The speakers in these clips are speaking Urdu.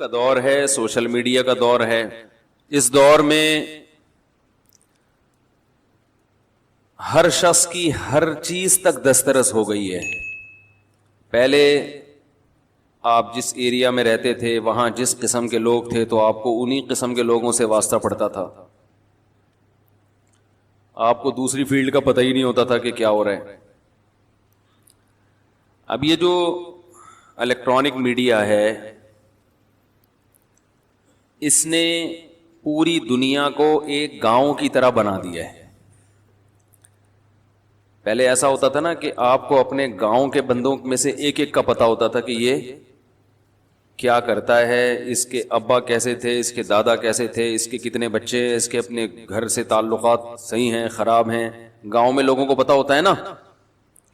کا دور ہے, سوشل میڈیا کا دور ہے. اس دور میں ہر شخص کی ہر چیز تک دسترس ہو گئی ہے. پہلے آپ جس ایریا میں رہتے تھے وہاں جس قسم کے لوگ تھے تو آپ کو انہی قسم کے لوگوں سے واسطہ پڑتا تھا. آپ کو دوسری فیلڈ کا پتہ ہی نہیں ہوتا تھا کہ کیا ہو رہا ہے. اب یہ جو الیکٹرانک میڈیا ہے اس نے پوری دنیا کو ایک گاؤں کی طرح بنا دیا ہے. پہلے ایسا ہوتا تھا نا کہ آپ کو اپنے گاؤں کے بندوں میں سے ایک ایک کا پتہ ہوتا تھا کہ یہ کیا کرتا ہے, اس کے ابا کیسے تھے, اس کے دادا کیسے تھے, اس کے کتنے بچے, اس کے اپنے گھر سے تعلقات صحیح ہیں خراب ہیں. گاؤں میں لوگوں کو پتہ ہوتا ہے نا,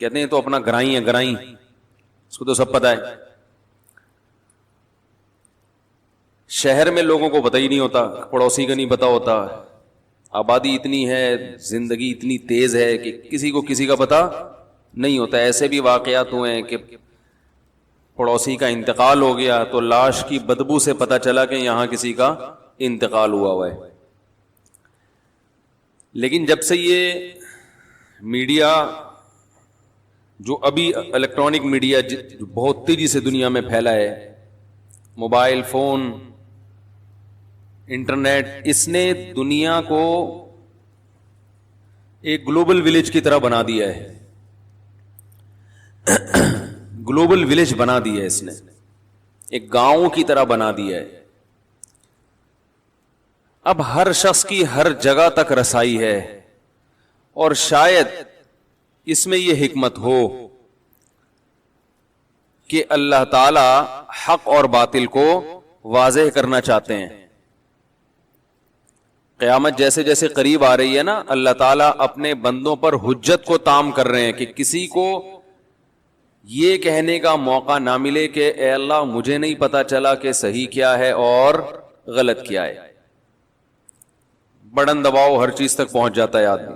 کہتے ہیں تو اپنا گرائی ہے, گرائی اس کو تو سب پتہ ہے. شہر میں لوگوں کو پتہ ہی نہیں ہوتا, پڑوسی کا نہیں پتہ ہوتا. آبادی اتنی ہے, زندگی اتنی تیز ہے کہ کسی کو کسی کا پتہ نہیں ہوتا. ایسے بھی واقعات ہوئے ہیں کہ پڑوسی کا انتقال ہو گیا تو لاش کی بدبو سے پتہ چلا کہ یہاں کسی کا انتقال ہوا ہے. لیکن جب سے یہ میڈیا جو ابھی الیکٹرانک میڈیا بہت تیزی سے دنیا میں پھیلا ہے, موبائل فون, انٹرنیٹ, اس نے دنیا کو ایک گلوبل ولیج کی طرح بنا دیا ہے. گلوبل ولیج بنا دیا ہے اس نے, ایک گاؤں کی طرح بنا دیا ہے. اب ہر شخص کی ہر جگہ تک رسائی ہے, اور شاید اس میں یہ حکمت ہو کہ اللہ تعالی حق اور باطل کو واضح کرنا چاہتے ہیں. قیامت جیسے جیسے قریب آ رہی ہے نا, اللہ تعالیٰ اپنے بندوں پر حجت کو تام کر رہے ہیں کہ کسی کو یہ کہنے کا موقع نہ ملے کہ اے اللہ مجھے نہیں پتا چلا کہ صحیح کیا ہے اور غلط کیا ہے. بڑن دباؤ ہر چیز تک پہنچ جاتا ہے آدمی.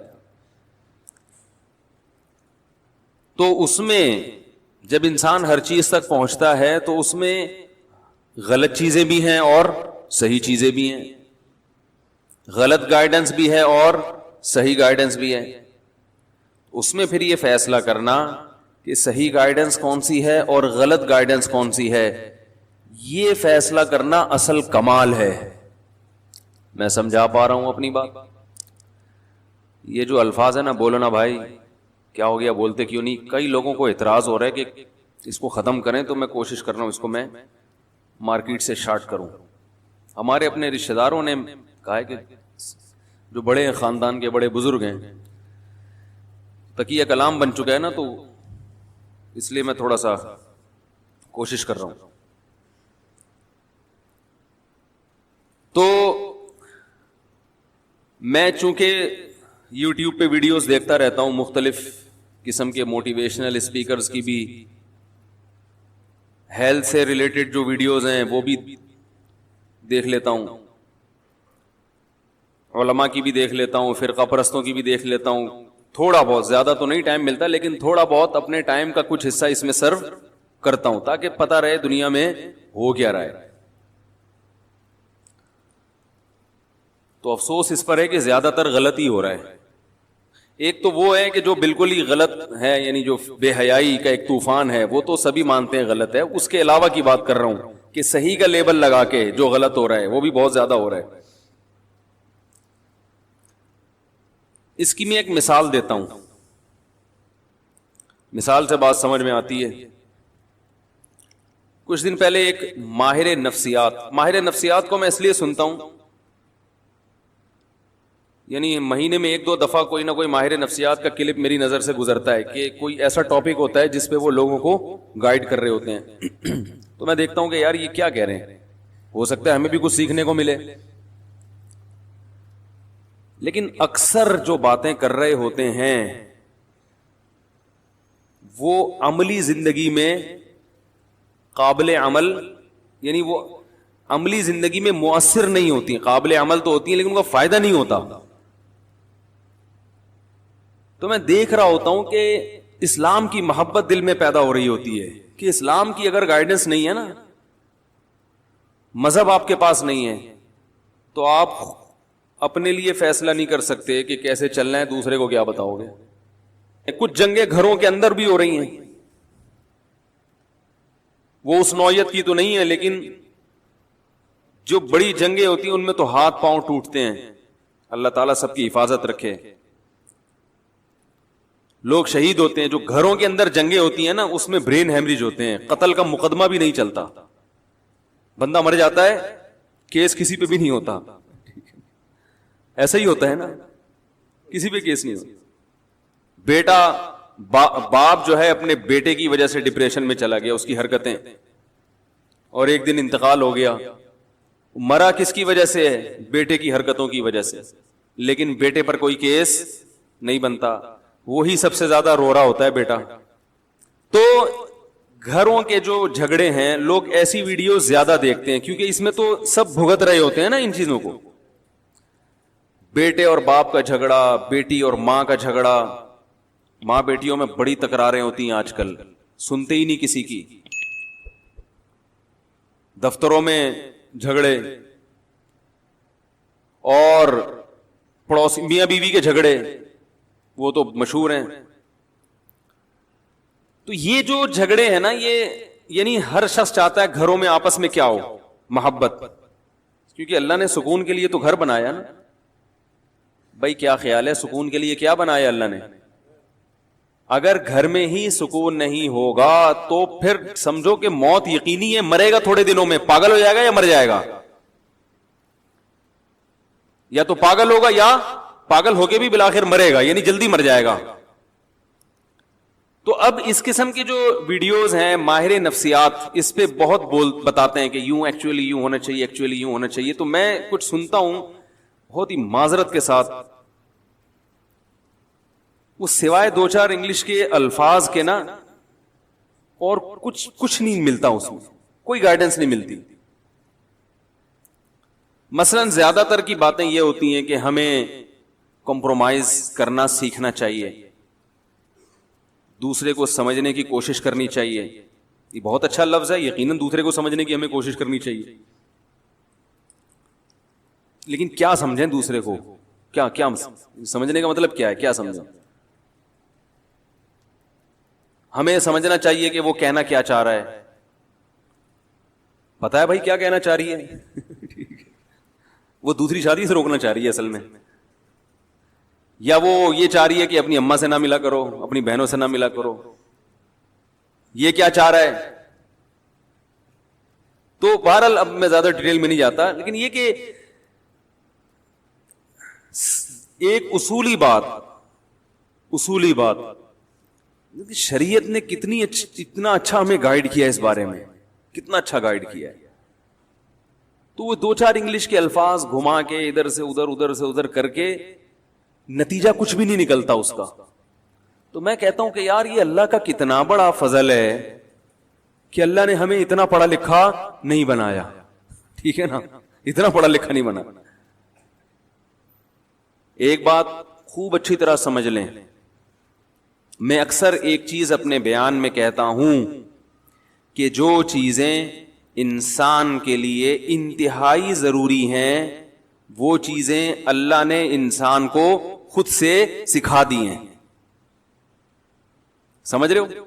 تو اس میں جب انسان ہر چیز تک پہنچتا ہے تو اس میں غلط چیزیں بھی ہیں اور صحیح چیزیں بھی ہیں, غلط گائیڈنس بھی ہے اور صحیح گائیڈنس بھی ہے. اس میں پھر یہ فیصلہ کرنا کہ صحیح گائیڈنس کون سی ہے اور غلط گائیڈنس کون سی ہے, یہ فیصلہ کرنا اصل کمال ہے. میں سمجھا پا رہا ہوں اپنی بات؟ یہ جو الفاظ ہے نا, بولو نا بھائی کیا ہو گیا, بولتے کیوں نہیں. کئی لوگوں کو اعتراض ہو رہا ہے کہ اس کو ختم کریں, تو میں کوشش کر رہا ہوں اس کو میں مارکیٹ سے شارٹ کروں. ہمارے اپنے رشتہ داروں نے کہا ہے کہ جو بڑے خاندان کے بڑے بزرگ ہیں, تقیہ کلام بن چکا ہے نا, تو اس لیے میں تھوڑا سا کوشش کر رہا ہوں. تو میں چونکہ یوٹیوب پہ ویڈیوز دیکھتا رہتا ہوں, مختلف قسم کے موٹیویشنل اسپیکرز کی بھی, ہیلتھ سے ریلیٹڈ جو ویڈیوز ہیں وہ بھی دیکھ لیتا ہوں, علماء کی بھی دیکھ لیتا ہوں, فرقہ پرستوں کی بھی دیکھ لیتا ہوں. تھوڑا بہت, زیادہ تو نہیں ٹائم ملتا, لیکن تھوڑا بہت اپنے ٹائم کا کچھ حصہ اس میں سرو کرتا ہوں تاکہ پتہ رہے دنیا میں ہو کیا رہا ہے. تو افسوس اس پر ہے کہ زیادہ تر غلط ہی ہو رہا ہے. ایک تو وہ ہے کہ جو بالکل ہی غلط ہے, یعنی جو بے حیائی کا ایک طوفان ہے, وہ تو سبھی مانتے ہیں غلط ہے. اس کے علاوہ کی بات کر رہا ہوں کہ صحیح کا لیبل لگا کے جو غلط ہو رہا ہے وہ بھی بہت زیادہ ہو رہا ہے. اس کی میں ایک مثال دیتا ہوں, مثال سے بات سمجھ میں آتی ہے. کچھ دن پہلے ایک ماہر نفسیات کو میں اس لیے سنتا ہوں, یعنی مہینے میں 1-2 دفعہ کوئی نہ کوئی ماہر نفسیات کا کلپ میری نظر سے گزرتا ہے کہ کوئی ایسا ٹاپک ہوتا ہے جس پہ وہ لوگوں کو گائیڈ کر رہے ہوتے ہیں. تو میں دیکھتا ہوں کہ یار یہ کیا کہہ رہے ہیں, ہو سکتا ہے ہمیں بھی کچھ سیکھنے کو ملے. لیکن اکثر جو باتیں کر رہے ہوتے ہیں وہ عملی زندگی میں قابل عمل, یعنی وہ عملی زندگی میں مؤثر نہیں ہوتی. قابل عمل تو ہوتی ہیں لیکن ان کا فائدہ نہیں ہوتا. تو میں دیکھ رہا ہوتا ہوں کہ اسلام کی محبت دل میں پیدا ہو رہی ہوتی ہے کہ اسلام کی اگر گائیڈنس نہیں ہے نا مذہب آپ کے پاس نہیں ہے تو آپ اپنے لیے فیصلہ نہیں کر سکتے کہ کیسے چلنا ہے، دوسرے کو کیا بتاؤ گے. کچھ جنگیں گھروں کے اندر بھی ہو رہی ہیں، وہ اس نوعیت کی تو نہیں ہے، لیکن جو بڑی جنگیں ہوتی ہیں ان میں تو ہاتھ پاؤں ٹوٹتے ہیں. اللہ تعالیٰ سب کی حفاظت رکھے. لوگ شہید ہوتے ہیں. جو گھروں کے اندر جنگیں ہوتی ہیں نا، اس میں برین ہیمریج ہوتے ہیں، قتل کا مقدمہ بھی نہیں چلتا، بندہ مر جاتا ہے، کیس کسی پہ بھی نہیں ہوتا. ایسا ہی ہوتا ہے نا، کسی پہ کیس نہیں ہوتا. بیٹا باپ جو ہے اپنے بیٹے کی وجہ سے ڈپریشن میں چلا گیا، اس کی حرکتیں، اور ایک دن انتقال ہو گیا. مرا کس کی وجہ سے ہے؟ بیٹے کی حرکتوں کی وجہ سے. لیکن بیٹے پر کوئی کیس نہیں بنتا، وہی سب سے زیادہ رو رہا ہوتا ہے بیٹا. تو گھروں کے جو جھگڑے ہیں، لوگ ایسی ویڈیو زیادہ دیکھتے ہیں کیونکہ اس میں تو سب بھگت رہے ہوتے ہیں نا ان چیزوں کو. بیٹے اور باپ کا جھگڑا، بیٹی اور ماں کا جھگڑا. ماں بیٹیوں میں بڑی تکراریں ہوتی ہیں آج کل، سنتے ہی نہیں کسی کی. دفتروں میں جھگڑے، اور پڑوسی میاں بیوی کے جھگڑے، وہ تو مشہور ہیں. تو یہ جو جھگڑے ہیں نا، یہ یعنی ہر شخص چاہتا ہے گھروں میں آپس میں کیا ہو؟ محبت. کیونکہ اللہ نے سکون کے لیے تو گھر بنایا نا. بھائی کیا خیال ہے، سکون کے لیے کیا بنایا اللہ نے؟ اگر گھر میں ہی سکون نہیں ہوگا تو پھر سمجھو کہ موت یقینی ہے. مرے گا تھوڑے دنوں میں، پاگل ہو جائے گا یا مر جائے گا. یا تو پاگل ہوگا یا پاگل ہو کے بھی بالآخر مرے گا، یعنی جلدی مر جائے گا. تو اب اس قسم کی جو ویڈیوز ہیں، ماہر نفسیات اس پہ بہت بتاتے ہیں کہ یوں ایکچولی یوں ہونا چاہیے، ایکچولی یوں ہونا چاہیے. تو میں کچھ سنتا ہوں بہت ہی معذرت کے ساتھ، وہ سوائے دو چار انگلش کے الفاظ کے نا اور کچھ نہیں ملتا، اس میں کوئی گائیڈنس نہیں ملتی. مثلا زیادہ تر کی باتیں یہ ہوتی ہیں کہ ہمیں کمپرومائز کرنا سیکھنا چاہیے، دوسرے کو سمجھنے کی کوشش کرنی چاہیے. یہ بہت اچھا لفظ ہے، یقیناً دوسرے کو سمجھنے کی ہمیں کوشش کرنی چاہیے. لیکن کیا سمجھیں دوسرے کو؟ کیا سمجھنے کا مطلب کیا ہے؟ کیا سمجھیں؟ ہمیں سمجھنا چاہیے کہ وہ کہنا کیا چاہ رہا ہے. پتا ہے بھائی کیا کہنا چاہ رہی ہے؟ وہ دوسری شادی سے روکنا چاہ رہی ہے اصل میں، یا وہ یہ چاہ رہی ہے کہ اپنی اماں سے نہ ملا کرو، اپنی بہنوں سے نہ ملا کرو. یہ کیا چاہ رہا ہے؟ تو بہرحال اب میں زیادہ ڈیٹیل میں نہیں جاتا، لیکن یہ کہ ایک اصولی بات شریعت نے اتنا اچھا ہمیں گائیڈ کیا ہے اس بارے میں، کتنا اچھا گائیڈ کیا ہے. تو وہ دو چار انگلش کے الفاظ گھما کے ادھر سے ادھر کر کے نتیجہ کچھ بھی نہیں نکلتا اس کا. تو میں کہتا ہوں کہ یار یہ اللہ کا کتنا بڑا فضل ہے کہ اللہ نے ہمیں اتنا پڑھا لکھا نہیں بنایا. ٹھیک ہے نا، اتنا پڑھا لکھا نہیں بنا. ایک بات خوب اچھی طرح سمجھ لیں، میں اکثر ایک چیز اپنے بیان میں کہتا ہوں کہ جو چیزیں انسان کے لیے انتہائی ضروری ہیں وہ چیزیں اللہ نے انسان کو خود سے سکھا دی ہیں. سمجھ رہے ہو؟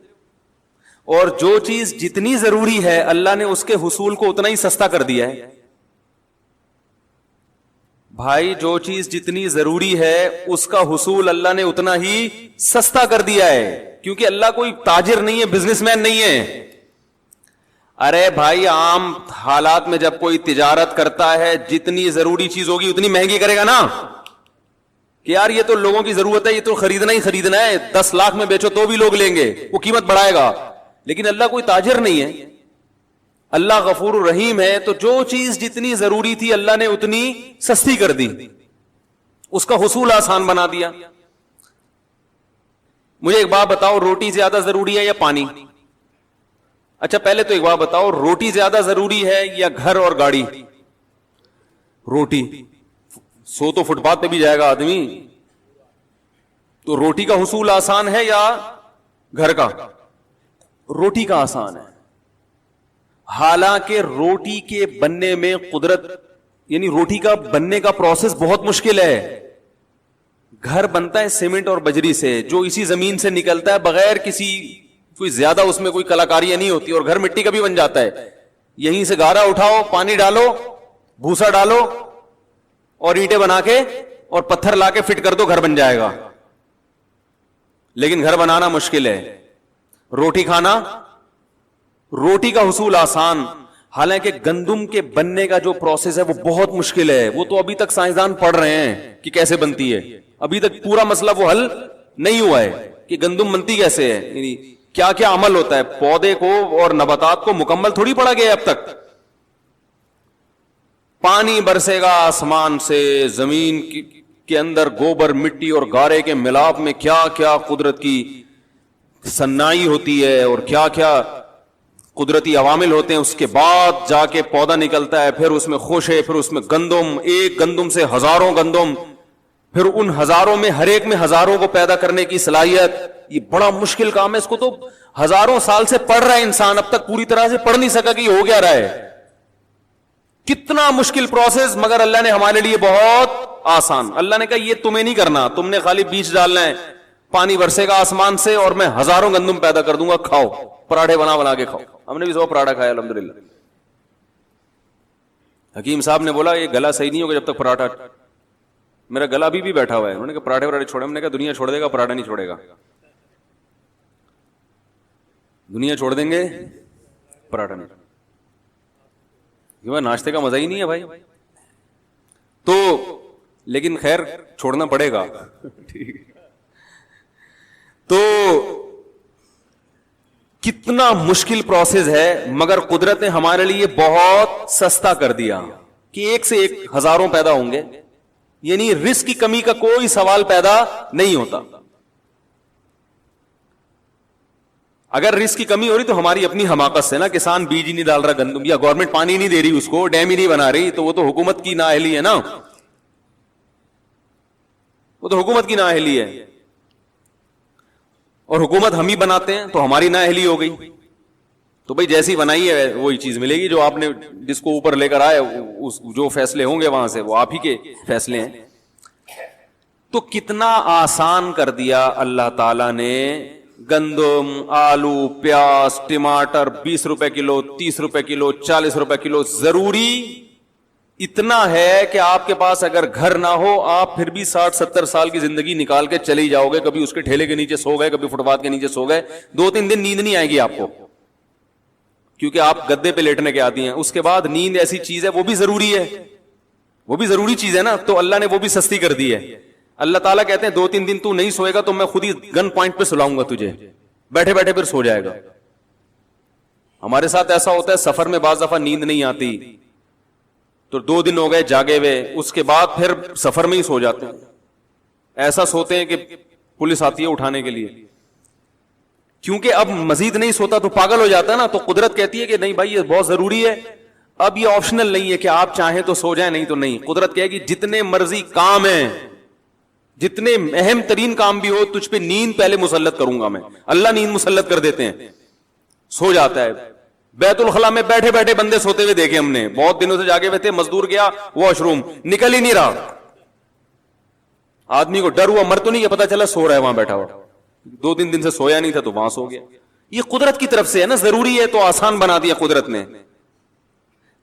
اور جو چیز جتنی ضروری ہے اللہ نے اس کے حصول کو اتنا ہی سستا کر دیا ہے. بھائی جو چیز جتنی ضروری ہے اس کا حصول اللہ نے اتنا ہی سستا کر دیا ہے، کیونکہ اللہ کوئی تاجر نہیں ہے، بزنس مین نہیں ہے. ارے بھائی عام حالات میں جب کوئی تجارت کرتا ہے جتنی ضروری چیز ہوگی اتنی مہنگی کرے گا نا، کہ یار یہ تو لوگوں کی ضرورت ہے، یہ تو خریدنا ہی خریدنا ہے، 10 لاکھ میں بیچو تو بھی لوگ لیں گے، وہ قیمت بڑھائے گا. لیکن اللہ کوئی تاجر نہیں ہے، اللہ غفور الرحیم ہے. تو جو چیز جتنی ضروری تھی اللہ نے اتنی سستی کر دی، اس کا حصول آسان بنا دیا. مجھے ایک بات بتاؤ، روٹی زیادہ ضروری ہے یا پانی؟ اچھا پہلے تو ایک بات بتاؤ، روٹی زیادہ ضروری ہے یا گھر اور گاڑی؟ روٹی. سو تو فٹ پاتھ پہ بھی جائے گا آدمی. تو روٹی کا حصول آسان ہے یا گھر کا؟ روٹی کا آسان ہے. حالانکہ روٹی کے بننے میں قدرت یعنی روٹی کا بننے کا پروسیس بہت مشکل ہے. گھر بنتا ہے سیمنٹ اور بجری سے, جو اسی زمین سے نکلتا ہے بغیر کسی کوئی زیادہ اس میں کوئی کلاکاریاں نہیں ہوتی, اور گھر مٹی کا بھی بن جاتا ہے. یہیں سے گارا اٹھاؤ, پانی ڈالو, بھوسا ڈالو اور اینٹیں بنا کے اور پتھر لا کے فٹ کر دو, گھر بن جائے گا. لیکن گھر بنانا مشکل ہے. روٹی کھانا, روٹی کا حصول آسان. حالانکہ گندم کے بننے کا جو پروسیس ہے وہ بہت مشکل ہے. وہ تو ابھی تک سائنسدان پڑھ رہے ہیں کہ کیسے بنتی ہے. ابھی تک پورا مسئلہ وہ حل نہیں ہوا ہے کہ گندم بنتی کیسے ہے, یعنی کیا کیا عمل ہوتا ہے. پودے کو اور نباتات کو مکمل تھوڑی پڑھا گیا ہے اب تک. پانی برسے گا آسمان سے, زمین کے اندر گوبر, مٹی اور گارے کے ملاپ میں کیا کیا قدرت کی صنائی ہوتی ہے اور کیا کیا قدرتی عوامل ہوتے ہیں. اس کے بعد جا کے پودا نکلتا ہے, پھر اس میں خوشے, پھر اس میں گندم, ایک گندم سے ہزاروں گندم, پھر ان ہزاروں میں ہر ایک میں ہزاروں کو پیدا کرنے کی صلاحیت. یہ بڑا مشکل کام ہے. اس کو تو ہزاروں سال سے پڑھ رہا ہے انسان, اب تک پوری طرح سے پڑھ نہیں سکا کہ یہ ہو کیا رہا ہے. کتنا مشکل پروسیس, مگر اللہ نے ہمارے لیے بہت آسان. اللہ نے کہا یہ تمہیں نہیں کرنا, تم نے خالی بیج ڈالنا ہے, پانی برسے گا آسمان سے اور میں ہزاروں گندم پیدا کر دوں گا, کھاؤ, پراٹھے بنا بنا کے کھاؤ. ہم نے بھی سو پراٹھا کھایا الحمدللہ. حکیم صاحب نے بولا یہ گلا صحیح نہیں ہوگا جب تک پراٹھا, میرا گلا ابھی بھی بیٹھا ہوا ہے. انہوں نے کہا پراٹھے وراٹھے چھوڑے. ہم نے کہا دنیا چھوڑ دے گا, پراٹھا نہیں چھوڑے گا. دنیا چھوڑ دیں گے, پراٹھا نہیں. ناشتے کا مزہ ہی نہیں ہے بھائی. تو لیکن خیر چھوڑنا پڑے گا. تو کتنا مشکل پروسیس ہے, مگر قدرت نے ہمارے لیے بہت سستا کر دیا کہ ایک سے ایک ہزاروں پیدا ہوں گے. یعنی رزق کی کمی کا کوئی سوال پیدا نہیں ہوتا. اگر رزق کی کمی ہو رہی تو ہماری اپنی حماقت سے نا, کسان بیج ہی نہیں ڈال رہا گندم, یا گورنمنٹ پانی نہیں دے رہی اس کو, ڈیم ہی نہیں بنا رہی, تو وہ تو حکومت کی نااہلی ہے نا, وہ تو حکومت کی نااہلی ہے. اور حکومت ہم ہی بناتے ہیں تو ہماری نااہلی ہو گئی. تو بھائی جیسی بنائی ہے وہی چیز ملے گی. جو آپ نے جس کو اوپر لے کر آئے, جو فیصلے ہوں گے وہاں سے وہ آپ ہی کے فیصلے ہیں. تو کتنا آسان کر دیا اللہ تعالی نے. گندم, آلو, پیاز, ٹماٹر 20 روپے کلو, 30 روپے کلو, 40 روپے کلو. ضروری اتنا ہے کہ آپ کے پاس اگر گھر نہ ہو, آپ پھر بھی 60-70 سال کی زندگی نکال کے چلے جاؤ گے. کبھی اس کے ٹھیلے کے نیچے سو گئے, کبھی فٹ پاتھ کے نیچے سو گئے, 2-3 دن نیند نہیں آئے گی آپ کو, کیونکہ آپ گدے پہ لیٹنے کے عادی ہیں. اس کے بعد نیند ایسی چیز ہے, وہ بھی ضروری ہے, وہ بھی ضروری چیز ہے نا. تو اللہ نے وہ بھی سستی کر دی ہے. اللہ تعالیٰ کہتے ہیں 2-3 دن تو نہیں سوئے گا تو میں خود ہی گن پوائنٹ پہ سلاؤں گا تجھے, بیٹھے بیٹھے پھر سو جائے گا. ہمارے ساتھ ایسا ہوتا ہے, سفر میں بعض دفعہ نیند نہیں آتی تو 2 دن ہو گئے جاگے ہوئے, اس کے بعد پھر سفر میں ہی سو جاتے ہیں. ایسا سوتے ہیں کہ پولیس آتی ہے اٹھانے کے لیے, کیونکہ اب مزید نہیں سوتا تو پاگل ہو جاتا ہے نا. تو قدرت کہتی ہے کہ نہیں بھائی یہ بہت ضروری ہے, اب یہ آپشنل نہیں ہے کہ آپ چاہیں تو سو جائیں, نہیں تو نہیں. قدرت کہے گی جتنے مرضی کام ہیں, جتنے اہم ترین کام بھی ہو, تجھ پہ نیند پہلے مسلط کروں گا میں. اللہ نیند مسلط کر دیتے ہیں, سو جاتا ہے. بیت الخلاء میں بیٹھے بیٹھے بندے سوتے ہوئے دیکھے ہم نے, بہت دنوں سے جاگے ہوئے تھے, مزدور گیا واش روم, نکل ہی نہیں رہا. آدمی کو ڈر ہوا, مر تو نہیں, پتا چلا سو رہا ہے وہاں بیٹھا ہوا, 2-3 دن سے سویا نہیں تھا تو وہاں سو گیا. یہ قدرت کی طرف سے ہے نا, ضروری ہے تو آسان بنا دیا قدرت نے.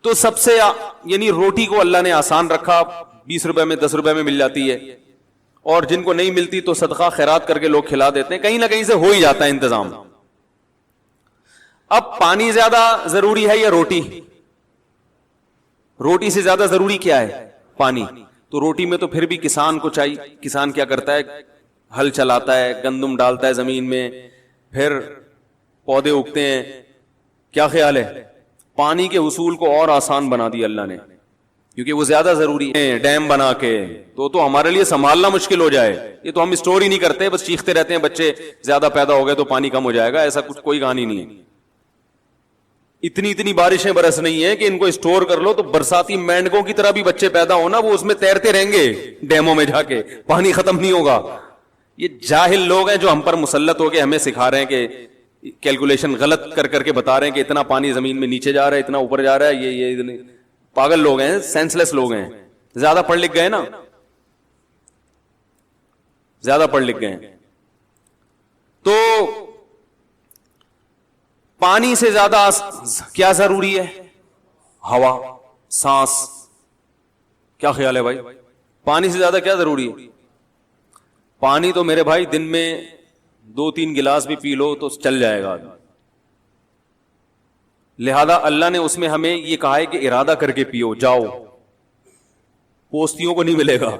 تو سب سے یعنی روٹی کو اللہ نے آسان رکھا, 20 روپے میں 10 روپے میں مل جاتی ہے, اور جن کو نہیں ملتی تو صدقہ خیرات کر کے لوگ کھلا دیتے ہیں, کہیں نہ کہیں سے ہو ہی جاتا ہے انتظام. اب پانی زیادہ ضروری ہے یا روٹی؟ روٹی سے زیادہ ضروری کیا ہے؟ پانی. تو روٹی میں تو پھر بھی کسان کو چاہیے. کسان کیا کرتا ہے, ہل چلاتا ہے, گندم ڈالتا ہے زمین میں, پھر پودے اگتے ہیں. کیا خیال ہے؟ پانی کے حصول کو اور آسان بنا دیا اللہ نے, کیونکہ وہ زیادہ ضروری ہے. ڈیم بنا کے تو ہمارے لیے سنبھالنا مشکل ہو جائے. یہ تو ہم اسٹور ہی نہیں کرتے, بس چیختے رہتے ہیں بچے زیادہ پیدا ہو گئے تو پانی کم ہو جائے گا. ایسا کچھ کوئی کہانی نہیں ہے. اتنی بارشیں برس نہیں ہے کہ ان کو اسٹور کر لو تو برساتی مینڈکوں کی طرح بھی بچے پیدا ہونا, وہ اس میں تیرتے رہیں گے ڈیموں میں جا کے, پانی ختم نہیں ہوگا. یہ جاہل لوگ ہیں جو ہم پر مسلط ہو کے ہمیں سکھا رہے ہیں کہ کیلکولیشن غلط کر کر کے بتا رہے ہیں کہ اتنا پانی زمین میں نیچے جا رہا ہے, اتنا اوپر جا رہا ہے. یہ پاگل لوگ ہیں, سینس لیس لوگ ہیں, زیادہ پڑھ لکھ گئے نا, زیادہ پڑھ لکھ گئے. تو پانی سے زیادہ کیا ضروری ہے؟ ہوا, سانس. کیا خیال ہے بھائی؟ پانی سے زیادہ کیا ضروری ہے؟ پانی تو میرے بھائی دن میں 2-3 گلاس بھی پی لو تو چل جائے گا. لہذا اللہ نے اس میں ہمیں یہ کہا ہے کہ ارادہ کر کے پیو. جاؤ, پوستیوں کو نہیں ملے گا,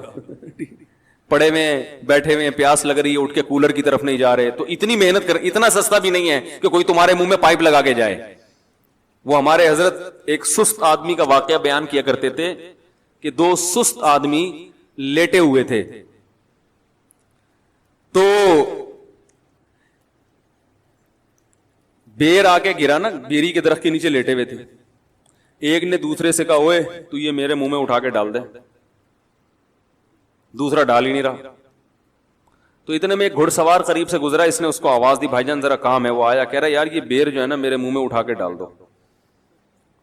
پڑے میں بیٹھے ہوئے پیاس لگ رہی ہے, اٹھ کے کولر کی طرف نہیں جا رہے. تو اتنی محنت کر, اتنا سستا بھی نہیں ہے کہ کوئی تمہارے منہ میں پائپ لگا کے جائے. وہ ہمارے حضرت ایک سست آدمی کا واقعہ بیان کیا کرتے تھے کہ 2 سست آدمی لیٹے ہوئے تھے. تو بیر آ کے گرا نا, بیری کے درخت کے نیچے لیٹے ہوئے تھے. ایک نے دوسرے سے کہا, اوئے تو یہ میرے منہ میں اٹھا کے ڈال دے. دوسرا ڈال ہی نہیں رہا. تو اتنے میں ایک گھڑ سوار قریب سے گزرا, اس نے اس کو آواز دی, بھائی جان ذرا کام ہے. وہ آیا, کہہ رہا یار یہ بیر جو ہے نا میرے منہ میں اٹھا کے ڈال دو.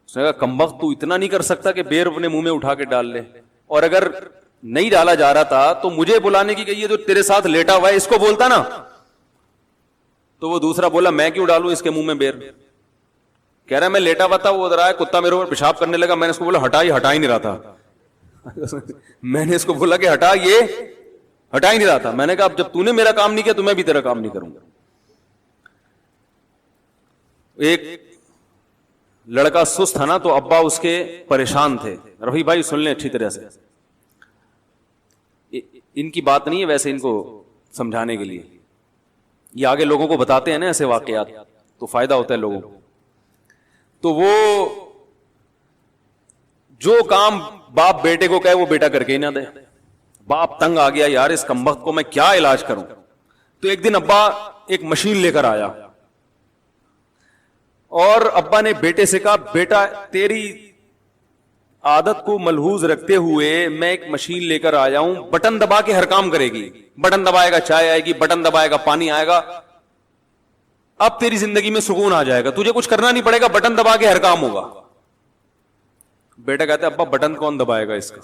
اس نے کہا کمبخت تو اتنا نہیں کر سکتا کہ بیر اپنے منہ میں اٹھا کے ڈال لے, اور اگر نہیں ڈالا جا رہا تھا تو مجھے بلانے کی کہ یہ جو تیرے ساتھ لیٹا ہوا ہے اس کو بولتا نا. تو وہ دوسرا بولا میں کیوں ڈالوں اس کے منہ میں بیر؟ کہہ رہا میں لیٹا ہوا تھا, وہ ادھر آیا, کتا میرے اوپر پیشاب کرنے لگا, میں نے اس کو بولا ہٹا ہی نہیں رہا تھا. میں نے اس کو بولا کہ ہٹا ہی نہیں رہا تھا. میں نے کہا اب جب تو نے میرا کام نہیں کیا تو میں بھی تیرا کام نہیں کروں گا. ایک لڑکا سست تھا نا, تو ابا اس کے پریشان تھے. رفیع بھائی سن لیں اچھی طرح سے, ان کی بات نہیں ہے ویسے, ان کو سمجھانے کے لیے. یہ آگے لوگوں کو بتاتے ہیں نا ایسے واقعات تو فائدہ ہوتا ہے لوگوں کو. تو وہ جو کام باپ بیٹے کو کہے وہ بیٹا کر کے ہی نہ دے. باپ تنگ آ گیا, یار اس کمبخت کو میں کیا علاج کروں. تو ایک دن ابا ایک مشین لے کر آیا, اور ابا نے بیٹے سے کہا بیٹا تیری عادت کو ملحوظ رکھتے ہوئے میں ایک مشین لے کر آیا ہوں, بٹن دبا کے ہر کام کرے گی. بٹن دبائے گا چائے آئے گی, بٹن دبائے گا پانی آئے گا. اب تیری زندگی میں سکون آ جائے گا, تجھے کچھ کرنا نہیں پڑے گا, بٹن دبا کے ہر کام ہوگا. بیٹا کہتا ہے ابا بٹن کون دبائے گا اس کا,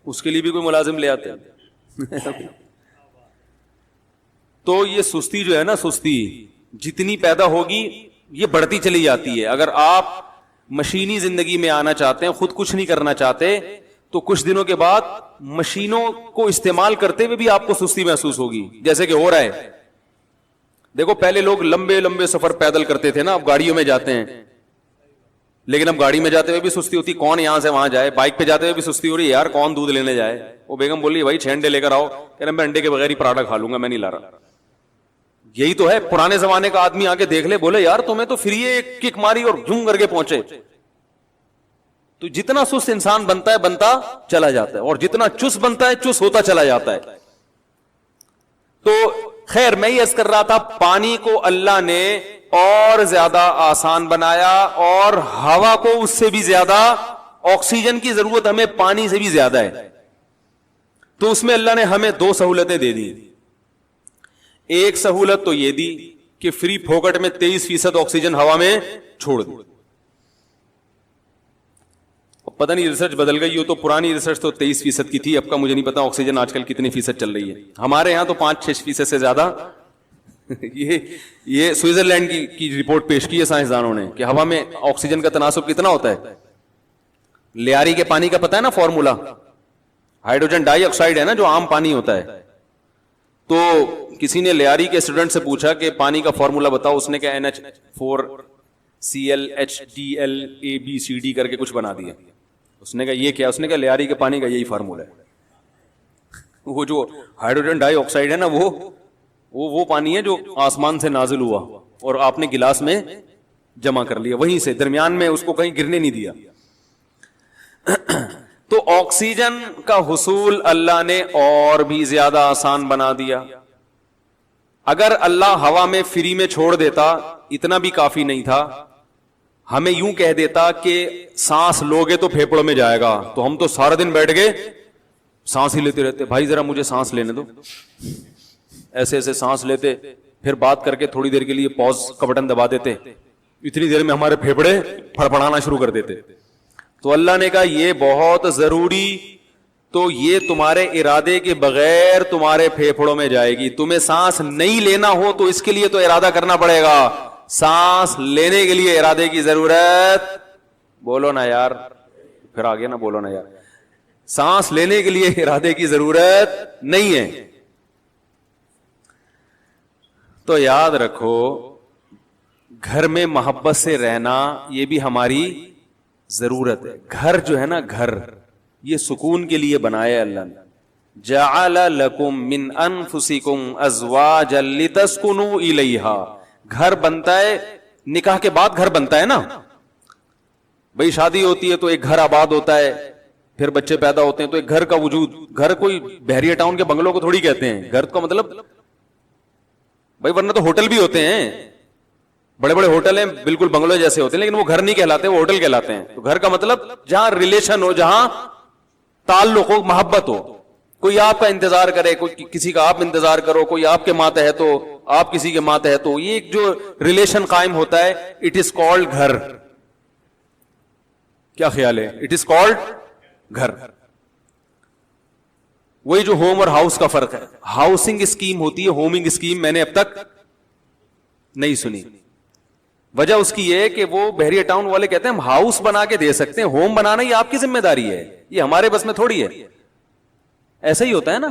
اس کے لیے بھی کوئی ملازم لے آتے ہیں. تو یہ سستی جو ہے نا, سستی جتنی پیدا ہوگی یہ بڑھتی چلی جاتی ہے. اگر آپ مشینی زندگی میں آنا چاہتے ہیں, خود کچھ نہیں کرنا چاہتے, تو کچھ دنوں کے بعد مشینوں کو استعمال کرتے ہوئے بھی آپ کو سستی محسوس ہوگی, جیسے کہ ہو رہا ہے. دیکھو پہلے لوگ لمبے لمبے سفر پیدل کرتے تھے نا, اب گاڑیوں میں جاتے ہیں, لیکن اب گاڑی میں جاتے ہوئے بھی سستی ہوتی, کون یہاں سے وہاں جائے. بائک پہ جاتے ہوئے بھی سستی ہو رہی ہے, یار کون دودھ لینے جائے. وہ بیگم بولی بھائی 6 انڈے لے کر آؤ, کہہ رہے میں انڈے کے بغیر ہی پراٹھا کھا لوں گا, میں نہیں لا رہا. یہی تو ہے. پرانے زمانے کا آدمی آگے دیکھ لے, بولے یار تمہیں تو فری ایک کک ماری اور جھوم کر کے پہنچے. تو جتنا سست انسان بنتا ہے بنتا چلا جاتا ہے, اور جتنا چست بنتا ہے چست ہوتا چلا جاتا ہے. تو خیر میں یہ عرض کر رہا تھا, پانی کو اللہ نے اور زیادہ آسان بنایا, اور ہوا کو اس سے بھی زیادہ, آکسیجن کی ضرورت ہمیں پانی سے بھی زیادہ ہے. تو اس میں اللہ نے ہمیں 2 سہولتیں دے دی. ایک سہولت تو یہ دی کہ فری پھوکٹ میں 23% آکسیجن ہوا میں چھوڑ دی. پتہ نہیں ریسرچ بدل گئی ہو, تو پرانی ریسرچ تو 23% کی تھی, اب کا مجھے نہیں پتا آکسیجن آج کل کتنی فیصد چل رہی ہے. ہمارے یہاں تو 5-6% سے زیادہ. یہ سوئٹزرلینڈ کی رپورٹ پیش کی ہے سائنسدانوں نے کہ ہوا میں آکسیجن کا تناسب کتنا ہوتا ہے. لیاری کے پانی کا پتہ ہے نا فارمولا, ہائیڈروجن ڈائی آکسائڈ ہے نا جو عام پانی ہوتا ہے. تو کسی نے لیاری کے اسٹوڈنٹ سے پوچھا کہ پانی کا فارمولا بتاؤ, اس نے کہا NH4Cl کر کے کچھ بنا دیا. اس نے کہا یہ کیا؟ اس نے کہا لیاری کے پانی کا یہی فارمولا ہے. وہ جو ہائیڈروجن ڈائی آکسائڈ ہے نا, وہ پانی ہے جو آسمان سے نازل ہوا اور آپ نے گلاس میں جمع کر لیا, وہیں سے درمیان میں اس کو کہیں گرنے نہیں دیا. تو آکسیجن کا حصول اللہ نے اور بھی زیادہ آسان بنا دیا. اگر اللہ ہوا میں فری میں چھوڑ دیتا اتنا بھی کافی نہیں تھا. ہمیں یوں کہہ دیتا کہ سانس لوگے تو پھیپڑوں میں جائے گا, تو ہم تو سارا دن بیٹھ گئے سانس ہی لیتے رہتے. بھائی ذرا مجھے سانس لینے دو, ایسے ایسے سانس لیتے, پھر بات کر کے تھوڑی دیر کے لیے پاز کا بٹن دبا دیتے, اتنی دیر میں ہمارے پھیپڑے پھڑپڑانا شروع کر دیتے. تو اللہ نے کہا یہ بہت ضروری, تو یہ تمہارے ارادے کے بغیر تمہارے پھیپھڑوں میں جائے گی. تمہیں سانس نہیں لینا ہو تو اس کے لیے تو ارادہ کرنا پڑے گا, سانس لینے کے لیے ارادے کی ضرورت, بولو نا یار, پھر آگے نا بولو نا یار, سانس لینے کے لیے ارادے کی ضرورت نہیں ہے. تو یاد رکھو گھر میں محبت سے رہنا یہ بھی ہماری ضرورت ہے. گھر جو ہے نا, گھر یہ سکون کے لیے بنایا اللہ نے. جعل لکم من انفسکم ازواجا لتسکنوا الیہا. گھر بنتا ہے نکاح کے بعد, گھر بنتا ہے نا بھئی, شادی ہوتی ہے تو ایک گھر آباد ہوتا ہے, پھر بچے پیدا ہوتے ہیں تو ایک گھر کا وجود. گھر کوئی بحریہ ٹاؤن کے بنگلوں کو تھوڑی کہتے ہیں گھر کا مطلب بھائی, ورنہ تو ہوٹل بھی ہوتے ہیں, بڑے بڑے ہوٹل ہیں بالکل بنگلوں جیسے ہوتے ہیں, لیکن وہ گھر نہیں کہلاتے, وہ ہوٹل کہلاتے ہیں. تو گھر کا مطلب جہاں ریلیشن ہو, جہاں تعلق ہو, محبت ہو, کوئی آپ کا انتظار کرے, کوئی کسی کا آپ انتظار کرو, کوئی آپ کے ماتحت ہو, آپ کسی کے ماتحت ہو, یہ ایک جو ریلیشن قائم ہوتا ہے, اٹ از کالڈ گھر. کیا خیال ہے؟ اٹ از کالڈ گھر. وہی جو ہوم اور ہاؤس کا فرق ہے. ہاؤسنگ اسکیم ہوتی ہے, ہومنگ اسکیم میں نے اب تک نہیں سنی. وجہ اس کی یہ کہ وہ بحریہ ٹاؤن والے کہتے ہیں ہم ہاؤس بنا کے دے سکتے ہیں, ہوم بنانا یہ آپ کی ذمہ داری ہے, یہ ہمارے بس میں تھوڑی ہے. ایسا ہی ہوتا ہے نا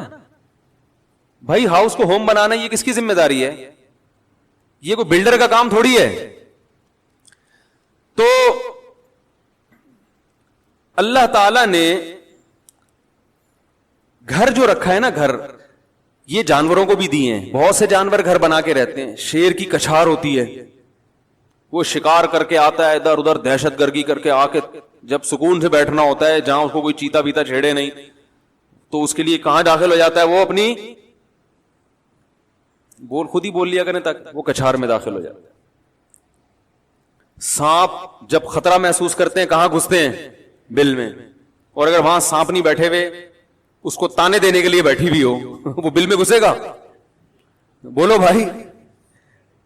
بھائی, ہاؤس کو ہوم بنانا یہ کس کی ذمہ داری ہے؟ یہ کوئی بلڈر کا کام تھوڑی ہے. تو اللہ تعالی نے گھر جو رکھا ہے نا, گھر یہ جانوروں کو بھی دیے ہیں. بہت سے جانور گھر بنا کے رہتے ہیں. شیر کی کچھار ہوتی ہے, وہ شکار کر کے آتا ہے ادھر ادھر, دہشت گردی کر کے آ کے جب سکون سے بیٹھنا ہوتا ہے جہاں اس کو کوئی چیتا بیتا چھیڑے نہیں, تو اس کے لیے کہاں داخل ہو جاتا ہے؟ وہ اپنی خود ہی بول لیا کریں تک وہ کچھار میں داخل ہو جاتا ہے. سانپ جب خطرہ محسوس کرتے ہیں کہاں گھستے ہیں؟ بل میں. اور اگر وہاں سانپ نہیں بیٹھے ہوئے, اس کو تانے دینے کے لیے بیٹھی بھی ہو, وہ بل میں گھسے گا؟ بولو بھائی,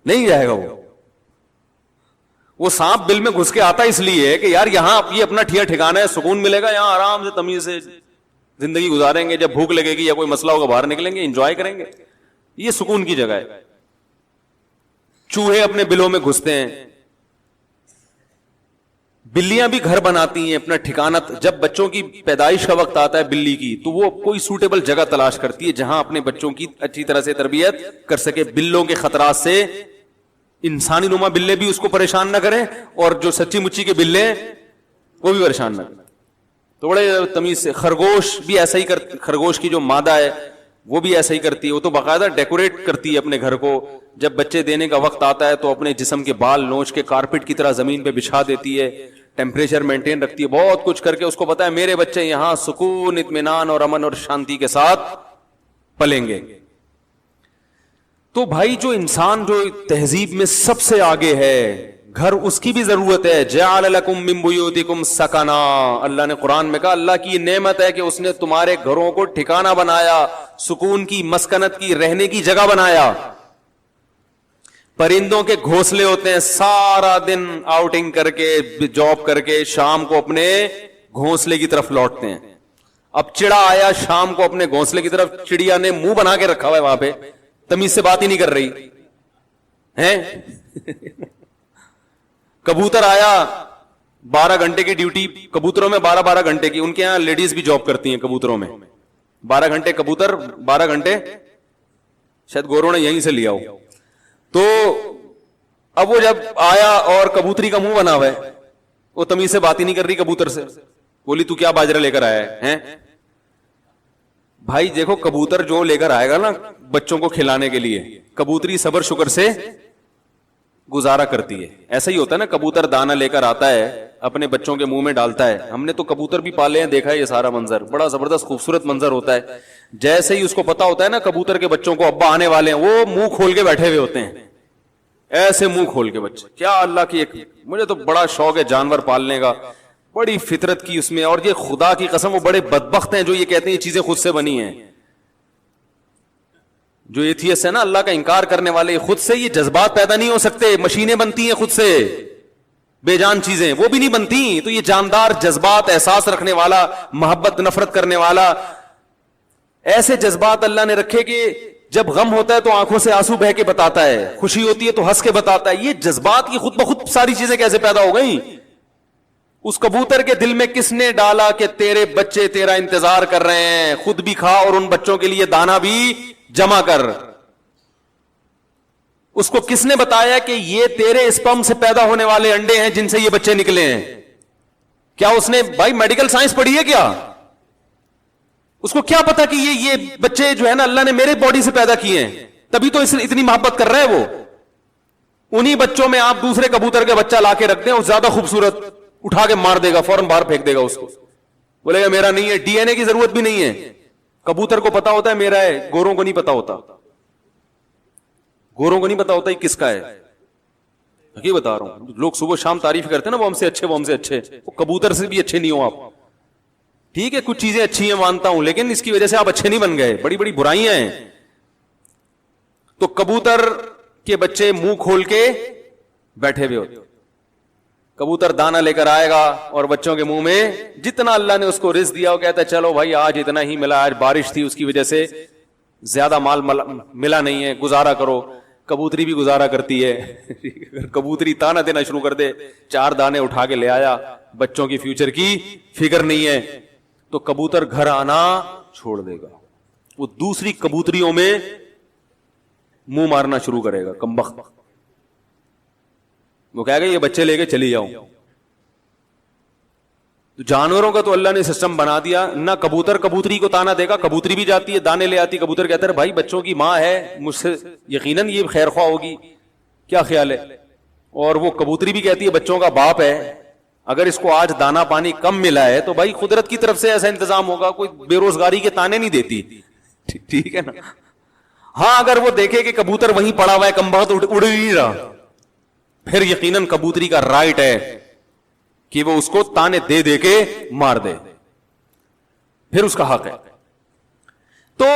نہیں جائے گا. وہ سانپ بل میں گھس کے آتا اس لیے کہ یار یہاں یہ اپنا ٹھکانا ہے, سکون ملے گا, یہاں آرام سے تمیز سے زندگی گزاریں گے, جب بھوک لگے گی یا کوئی مسئلہ ہوگا باہر نکلیں گے, انجوائے کریں گے. یہ سکون کی جگہ ہے. چوہے اپنے بلوں میں گھستے ہیں, بلیاں بھی گھر بناتی ہیں اپنا ٹھکانہ. جب بچوں کی پیدائش کا وقت آتا ہے بلی کی, تو وہ کوئی سوٹیبل جگہ تلاش کرتی ہے جہاں اپنے بچوں کی اچھی طرح سے تربیت کر سکے. بلوں کے خطرات سے انسانی نما بلے بھی اس کو پریشان نہ کریں, اور جو سچی مچی کے بلے وہ بھی پریشان نہ کریں. تو بڑے تمیز سے. خرگوش بھی ایسا ہی کرتی, خرگوش کی جو مادہ ہے وہ بھی ایسا ہی کرتی ہے. وہ تو باقاعدہ ڈیکوریٹ کرتی ہے اپنے گھر کو. جب بچے دینے کا وقت آتا ہے تو اپنے جسم کے بال نوچ کے کارپٹ کی طرح زمین پہ بچھا دیتی ہے, ٹیمپریچر مینٹین رکھتی ہے, بہت کچھ کر کے اس کو پتا ہے میرے بچے یہاں سکون, اطمینان اور امن اور شانتی کے ساتھ پلیں گے. تو بھائی جو انسان جو تہذیب میں سب سے آگے ہے, گھر اس کی بھی ضرورت ہے. جعل لکم من بیوتکم سکنا. اللہ نے قرآن میں کہا اللہ کی یہ نعمت ہے کہ اس نے تمہارے گھروں کو ٹھکانہ بنایا, سکون کی, مسکنت کی, رہنے کی جگہ بنایا. پرندوں کے گھونسلے ہوتے ہیں, سارا دن آؤٹنگ کر کے, جاب کر کے, شام کو اپنے گھونسلے کی طرف لوٹتے ہیں. اب چڑا آیا شام کو اپنے گھونسلے کی طرف, چڑیا نے منہ بنا کے رکھا ہوا ہے وہاں پہ, تمیز سے بات ہی نہیں کر رہی ہے. کبوتر آیا, 12 گھنٹے کی ڈیوٹی کبوتروں میں, 12 گھنٹے کی. ان کے یہاں لیڈیز بھی جاب کرتی ہیں کبوتروں میں. 12 گھنٹے کبوتر, 12 گھنٹے شاید گورو نے یہیں سے لیا ہو. تو اب وہ جب آیا اور کبوتری کا منہ بنا ہوا ہے, وہ تمیز سے بات ہی نہیں کر رہی کبوتر سے. بولی تو کیا باجرہ لے کر آیا ہے؟ بھائی دیکھو کبوتر جو لے کر آئے گا نا بچوں کو کھلانے کے لیے, کبوتری صبر شکر سے گزارا کرتی ہے. ایسا ہی ہوتا ہے نا, کبوتر دانا لے کر آتا ہے اپنے بچوں کے منہ میں ڈالتا ہے. ہم نے تو کبوتر بھی پالے ہیں, دیکھا ہے یہ سارا منظر, بڑا زبردست خوبصورت منظر ہوتا ہے. جیسے ہی اس کو پتا ہوتا ہے نا کبوتر کے بچوں کو ابا آنے والے ہیں, وہ منہ کھول کے بیٹھے ہوئے ہوتے ہیں, ایسے منہ کھول کے بچے. کیا اللہ کی ایک, مجھے تو بڑا شوق ہے جانور پالنے کا, بڑی فطرت کی اس میں. اور یہ خدا کی قسم وہ بڑے بدبخت ہیں جو یہ کہتے ہیں یہ چیزیں خود سے بنی ہیں. جو ایتھیسٹ ہے نا, اللہ کا انکار کرنے والے, خود سے یہ جذبات پیدا نہیں ہو سکتے. مشینیں بنتی ہیں خود سے, بے جان چیزیں وہ بھی نہیں بنتی. تو یہ جاندار جذبات, احساس رکھنے والا, محبت نفرت کرنے والا, ایسے جذبات اللہ نے رکھے کہ جب غم ہوتا ہے تو آنکھوں سے آنسو بہ کے بتاتا ہے, خوشی ہوتی ہے تو ہنس کے بتاتا ہے. یہ جذبات کی خود بخود ساری چیزیں کیسے پیدا ہو گئیں؟ اس کبوتر کے دل میں کس نے ڈالا کہ تیرے بچے تیرا انتظار کر رہے ہیں, خود بھی کھا اور ان بچوں کے لیے دانا بھی جمع کر. اس کو کس نے بتایا کہ یہ تیرے اسپرم سے پیدا ہونے والے انڈے ہیں جن سے یہ بچے نکلے ہیں؟ کیا اس نے بھائی میڈیکل سائنس پڑھی ہے کیا؟ اس کو کیا پتا کہ یہ بچے جو ہے نا اللہ نے میرے باڈی سے پیدا کیے ہیں, تبھی تو اتنی محبت کر رہا ہے وہ. انہی بچوں میں آپ دوسرے کبوتر کے بچہ لا کے رکھ دیں, وہ زیادہ خوبصورت, اٹھا کے مار دے گا, فوراً باہر پھینک دے گا اس کو, بولے گا میرا نہیں ہے. ڈی این اے کی ضرورت بھی نہیں ہے, کبوتر کو پتا ہوتا ہے میرا ہے, گوروں کو نہیں پتا ہوتا. گوروں کو نہیں پتا ہوتا یہ کس کا ہے. یہ بتا رہا ہوں, لوگ صبح شام تعریف کرتے ہیں نا, وہ ہم سے اچھے, وہ ہم سے اچھے. وہ کبوتر سے بھی اچھے نہیں ہو آپ. ٹھیک ہے کچھ چیزیں اچھی ہیں مانتا ہوں, لیکن اس کی وجہ سے آپ اچھے نہیں بن گئے, بڑی بڑی برائیاں ہیں. تو کبوتر کے بچے منہ کھول کے بیٹھے ہوئے ہوتے. کبوتر دانا لے کر آئے گا اور بچوں کے منہ میں جتنا اللہ نے اس کو رزق دیا وہ کہتا ہے چلو بھائی آج اتنا ہی ملا, آج بارش تھی اس کی وجہ سے زیادہ مال ملا نہیں ہے, گزارا کرو. کبوتری بھی گزارا کرتی ہے. کبوتری تانا دینا شروع کر دے, 4 دانے اٹھا کے لے آیا, بچوں کی فیوچر کی فکر نہیں ہے, تو کبوتر گھر آنا چھوڑ دے گا. وہ دوسری کبوتریوں میں منہ مارنا شروع کرے گا, کمبخت. وہ کہے گا یہ بچے لے کے چلی جاؤں. تو جانوروں کا تو اللہ نے سسٹم بنا دیا, نہ کبوتر کبوتری کو تانا دے گا, کبوتری بھی جاتی ہے دانے لے آتی, کبوتر کہتا ہے بھائی بچوں کی ماں ہے, مجھ سے یقیناً یہ خیر خواہ ہوگی, کیا خیال ہے. اور وہ کبوتری بھی کہتی ہے بچوں کا باپ ہے, اگر اس کو آج دانا پانی کم ملا ہے تو بھائی قدرت کی طرف سے ایسا انتظام ہوگا, کوئی بے روزگاری کے تانے نہیں دیتی. ٹھیک ہے نا. ہاں اگر وہ دیکھے کہ کبوتر وہیں پڑا ہوا ہے, کمبخت اڑ نہیں رہا, پھر یقیناً کبوتری کا رائٹ ہے کہ وہ اس کو تانے دے دے کے مار دے, پھر اس کا حق ہے. تو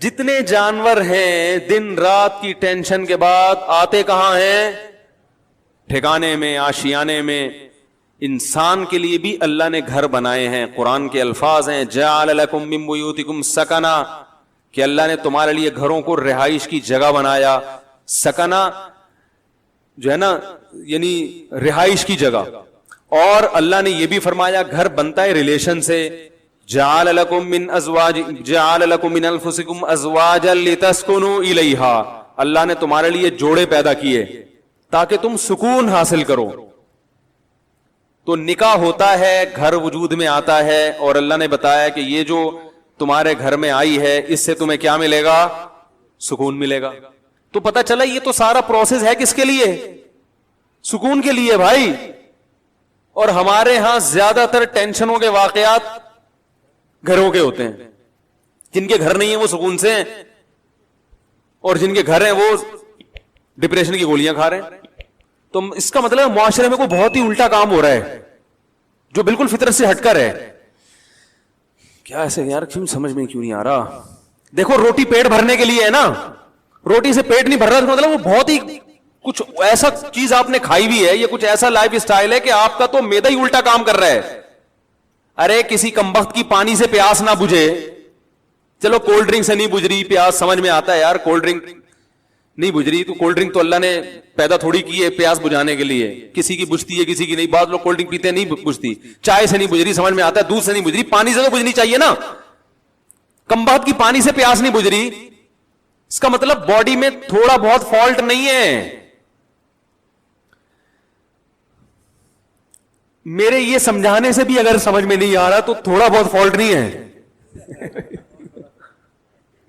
جتنے جانور ہیں دن رات کی ٹینشن کے بعد آتے کہاں ہیں؟ ٹھکانے میں, آشیانے میں. انسان کے لیے بھی اللہ نے گھر بنائے ہیں. قرآن کے الفاظ ہیں جعل لکم من بیوتکم سکنا, کہ اللہ نے تمہارے لیے گھروں کو رہائش کی جگہ بنایا. سکنا جو ہے نا یعنی رہائش کی جگہ. اور اللہ نے یہ بھی فرمایا گھر بنتا ہے ریلیشن سے. جعل لکم من ازواج, جعل لکم من انفسکم ازواجا لتسکنوا الیہا, اللہ نے تمہارے لیے جوڑے پیدا کیے تاکہ تم سکون حاصل کرو. تو نکاح ہوتا ہے, گھر وجود میں آتا ہے, اور اللہ نے بتایا کہ یہ جو تمہارے گھر میں آئی ہے اس سے تمہیں کیا ملے گا؟ سکون ملے گا. تو پتہ چلا یہ تو سارا پروسیس ہے کس کے لیے؟ سکون کے لیے بھائی. اور ہمارے ہاں زیادہ تر ٹینشنوں کے واقعات گھروں کے ہوتے ہیں. جن کے گھر نہیں ہیں وہ سکون سے ہیں, اور جن کے گھر ہیں وہ ڈپریشن کی گولیاں کھا رہے ہیں. تو اس کا مطلب معاشرے میں کوئی بہت ہی الٹا کام ہو رہا ہے جو بالکل فطرت سے ہٹ کر ہے. کیا ایسے یار کیوں سمجھ میں کیوں نہیں آ رہا؟ دیکھو روٹی پیٹ بھرنے کے لیے ہے نا, روٹی سے پیٹ نہیں بھر رہا, مطلب وہ بہت ہی کچھ ایسا چیز آپ نے کھائی بھی ہے, یہ کچھ ایسا لائف اسٹائل ہے کہ آپ کا تو میدا ہی الٹا کام کر رہا ہے. ارے کسی کمبخت کی پانی سے پیاس نہ بجھے, چلو کولڈ ڈرنک سے نہیں بجھ رہی پیاس, سمجھ میں آتا ہے یار کولڈ ڈرنک نہیں بجھ رہی, تو کولڈ ڈرنک تو اللہ نے پیدا تھوڑی کی ہے پیاس بجھانے کے لیے. کسی کی بجھتی ہے کسی کی نہیں. بعض لوگ کولڈ ڈرنک پیتے ہیں نہیں بجھتی, چائے سے نہیں بجھ رہی, سمجھ میں آتا ہے. دودھ سے نہیں بجھ رہی, پانی سے تو بجھنی چاہیے نا. کمبخت کی پانی سے پیاس نہیں بجھ رہی, اس کا مطلب باڈی میں تھوڑا بہت فالٹ نہیں ہے. میرے یہ سمجھانے سے بھی اگر سمجھ میں نہیں آ رہا تو تھوڑا بہت فالٹ نہیں ہے.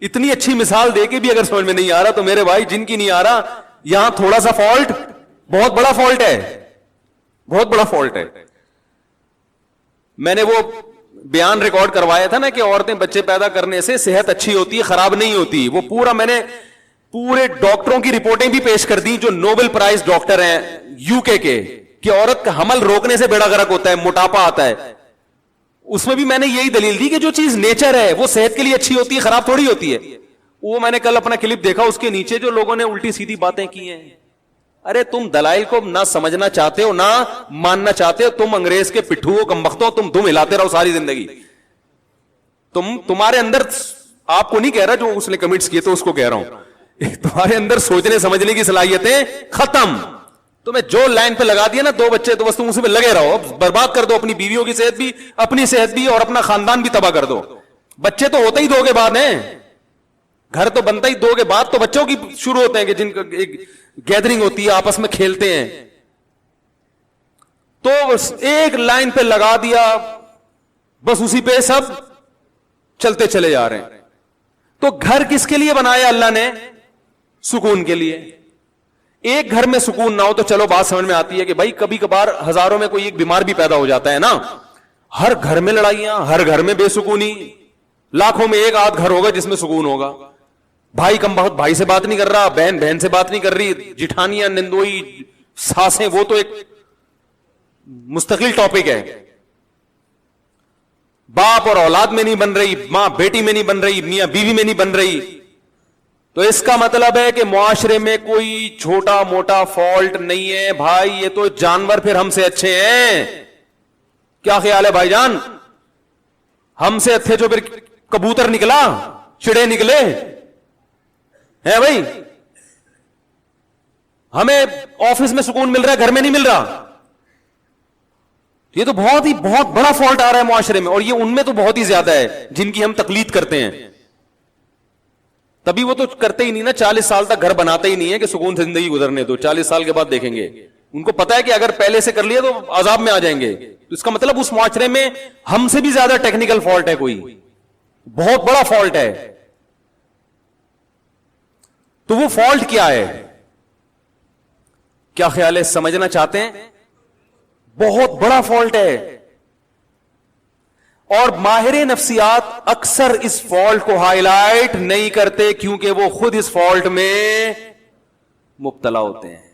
اتنی اچھی مثال دے کے بھی اگر سمجھ میں نہیں آ رہا تو میرے بھائی جن کی نہیں آ رہا, یہاں تھوڑا سا فالٹ بہت بڑا فالٹ ہے, بہت بڑا فالٹ ہے. میں نے وہ بیان ریکارڈ کروایا تھا نا کہ عورتیں بچے پیدا کرنے سے صحت اچھی ہوتی ہے, خراب نہیں ہوتی. وہ پورا میں نے پورے ڈاکٹروں کی رپورٹیں بھی پیش کر دی جو نوبل پرائز ڈاکٹر ہیں یو کے, کہ عورت کا حمل روکنے سے بیڑا غرق ہوتا ہے, موٹاپا آتا ہے. اس میں بھی میں نے یہی دلیل دی کہ جو چیز نیچر ہے وہ صحت کے لیے اچھی ہوتی ہے, خراب تھوڑی ہوتی ہے. وہ میں نے کل اپنا کلپ دیکھا, اس کے نیچے جو لوگوں نے الٹی سیدھی باتیں کی ہیں. ارے تم دلائل کو نہ سمجھنا چاہتے ہو نہ ماننا چاہتے ہو, تم انگریز کے پٹھو ہو, کمبختو, تم دم ہلاتے رہو ساری زندگی. تمہارے اندر, آپ کو نہیں کہہ رہا جو اس نے کمنٹس کیے تو اس کو کہہ رہا ہوں, تمہارے اندر سوچنے سمجھنے کی صلاحیتیں ختم. تمہیں جو لائن پہ لگا دیا نا 2 بچے, تو بس تم اسی پہ لگے رہو, برباد کر دو اپنی بیویوں کی صحت بھی, اپنی صحت بھی, اور اپنا خاندان بھی تباہ کر دو. بچے تو ہوتے ہی 2 کے بعد ہیں, گھر تو بنتا ہی 2 کے بعد, تو بچوں کی شروع ہوتے ہیں کہ جن کا ایک گیدرنگ ہوتی ہے, آپس میں کھیلتے ہیں. تو ایک لائن پہ لگا دیا, بس اسی پہ سب چلتے چلے جا رہے ہیں. تو گھر کس کے لیے بنایا اللہ نے؟ سکون کے لیے. ایک گھر میں سکون نہ ہو تو چلو بات سمجھ میں آتی ہے کہ بھائی کبھی کبھار ہزاروں میں کوئی ایک بیمار بھی پیدا ہو جاتا ہے نا. ہر گھر میں لڑائیاں, ہر گھر میں بے سکونی, لاکھوں میں ایک آدھ گھر ہوگا جس میں سکون ہوگا. بھائی کم بہت بھائی سے بات نہیں کر رہا, بہن بہن سے بات نہیں کر رہی, جٹھانیاں, نندوئی, ساسیں, وہ تو ایک مستقل ٹاپک ہے. باپ اور اولاد میں نہیں بن رہی, ماں بیٹی میں نہیں بن رہی, میاں بیوی میں نہیں بن رہی. تو اس کا مطلب ہے کہ معاشرے میں کوئی چھوٹا موٹا فالٹ نہیں ہے بھائی, یہ تو جانور پھر ہم سے اچھے ہیں. کیا خیال ہے بھائی جان؟ ہم سے اچھے جو پھر کبوتر نکلا, چڑے نکلے ہیں بھائی. ہمیں آفس میں سکون مل رہا ہے, گھر میں نہیں مل رہا. یہ تو بہت بڑا فالٹ آ رہا ہے معاشرے میں, اور یہ ان میں تو بہت ہی زیادہ ہے جن کی ہم تقلید کرتے ہیں. تبھی وہ تو کرتے ہی نہیں نا, 40 سال تک گھر بناتے ہی نہیں ہے کہ سکون سے زندگی گزرنے دو, 40 سال کے بعد دیکھیں گے. ان کو پتا ہے کہ اگر پہلے سے کر لیا تو عذاب میں آ جائیں گے. تو اس کا مطلب اس معاشرے میں ہم سے بھی زیادہ ٹیکنیکل فالٹ ہے, کوئی بہت بڑا فالٹ ہے. تو وہ فالٹ کیا ہے؟ کیا خیال ہے, سمجھنا چاہتے ہیں؟ بہت بڑا فالٹ ہے. اور ماہر نفسیات اکثر اس فالٹ کو ہائی لائٹ نہیں کرتے کیونکہ وہ خود اس فالٹ میں مبتلا ہوتے ہیں.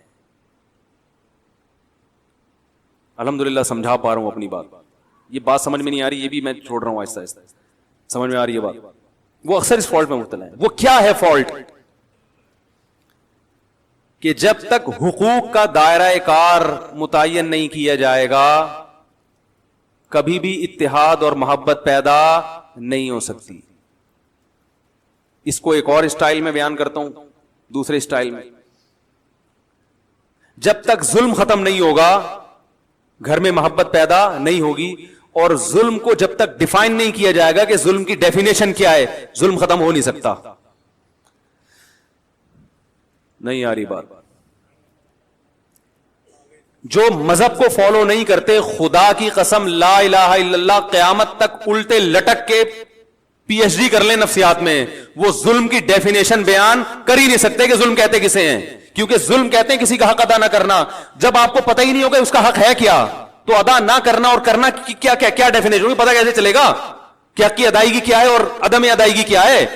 الحمدللہ سمجھا پا رہا ہوں اپنی بات. یہ بات سمجھ میں نہیں آ رہی, یہ بھی میں چھوڑ رہا ہوں آہستہ آہستہ. سمجھ میں آ رہی ہے بات؟ وہ اکثر اس فالٹ میں مبتلا ہے. وہ کیا ہے فالٹ؟ کہ جب تک حقوق کا دائرہ کار متعین نہیں کیا جائے گا کبھی بھی اتحاد اور محبت پیدا نہیں ہو سکتی. اس کو ایک اور اسٹائل میں بیان کرتا ہوں, دوسرے اسٹائل میں. جب تک ظلم ختم نہیں ہوگا گھر میں محبت پیدا نہیں ہوگی, اور ظلم کو جب تک ڈیفائن نہیں کیا جائے گا کہ ظلم کی ڈیفینیشن کیا ہے, ظلم ختم ہو نہیں سکتا. نہیں آ رہی بات؟ جو مذہب کو فالو نہیں کرتے, خدا کی قسم لا الہ الا اللہ, قیامت تک الٹے لٹک کے پی ایچ ڈی کر لیں نفسیات میں, وہ ظلم کی ڈیفینیشن بیان کر ہی نہیں سکتے کہ ظلم کہتے کسے ہیں. کیونکہ ظلم کہتے ہیں کسی کا حق ادا نہ کرنا. جب آپ کو پتہ ہی نہیں ہوگا اس کا حق ہے کیا, تو ادا نہ کرنا اور کرنا کیا کیا کیا ڈیفینیشن ہوگی, پتہ کیسے چلے گا کہ حق کی ادائیگی کیا ہے اور عدم ادائیگی کیا ہے؟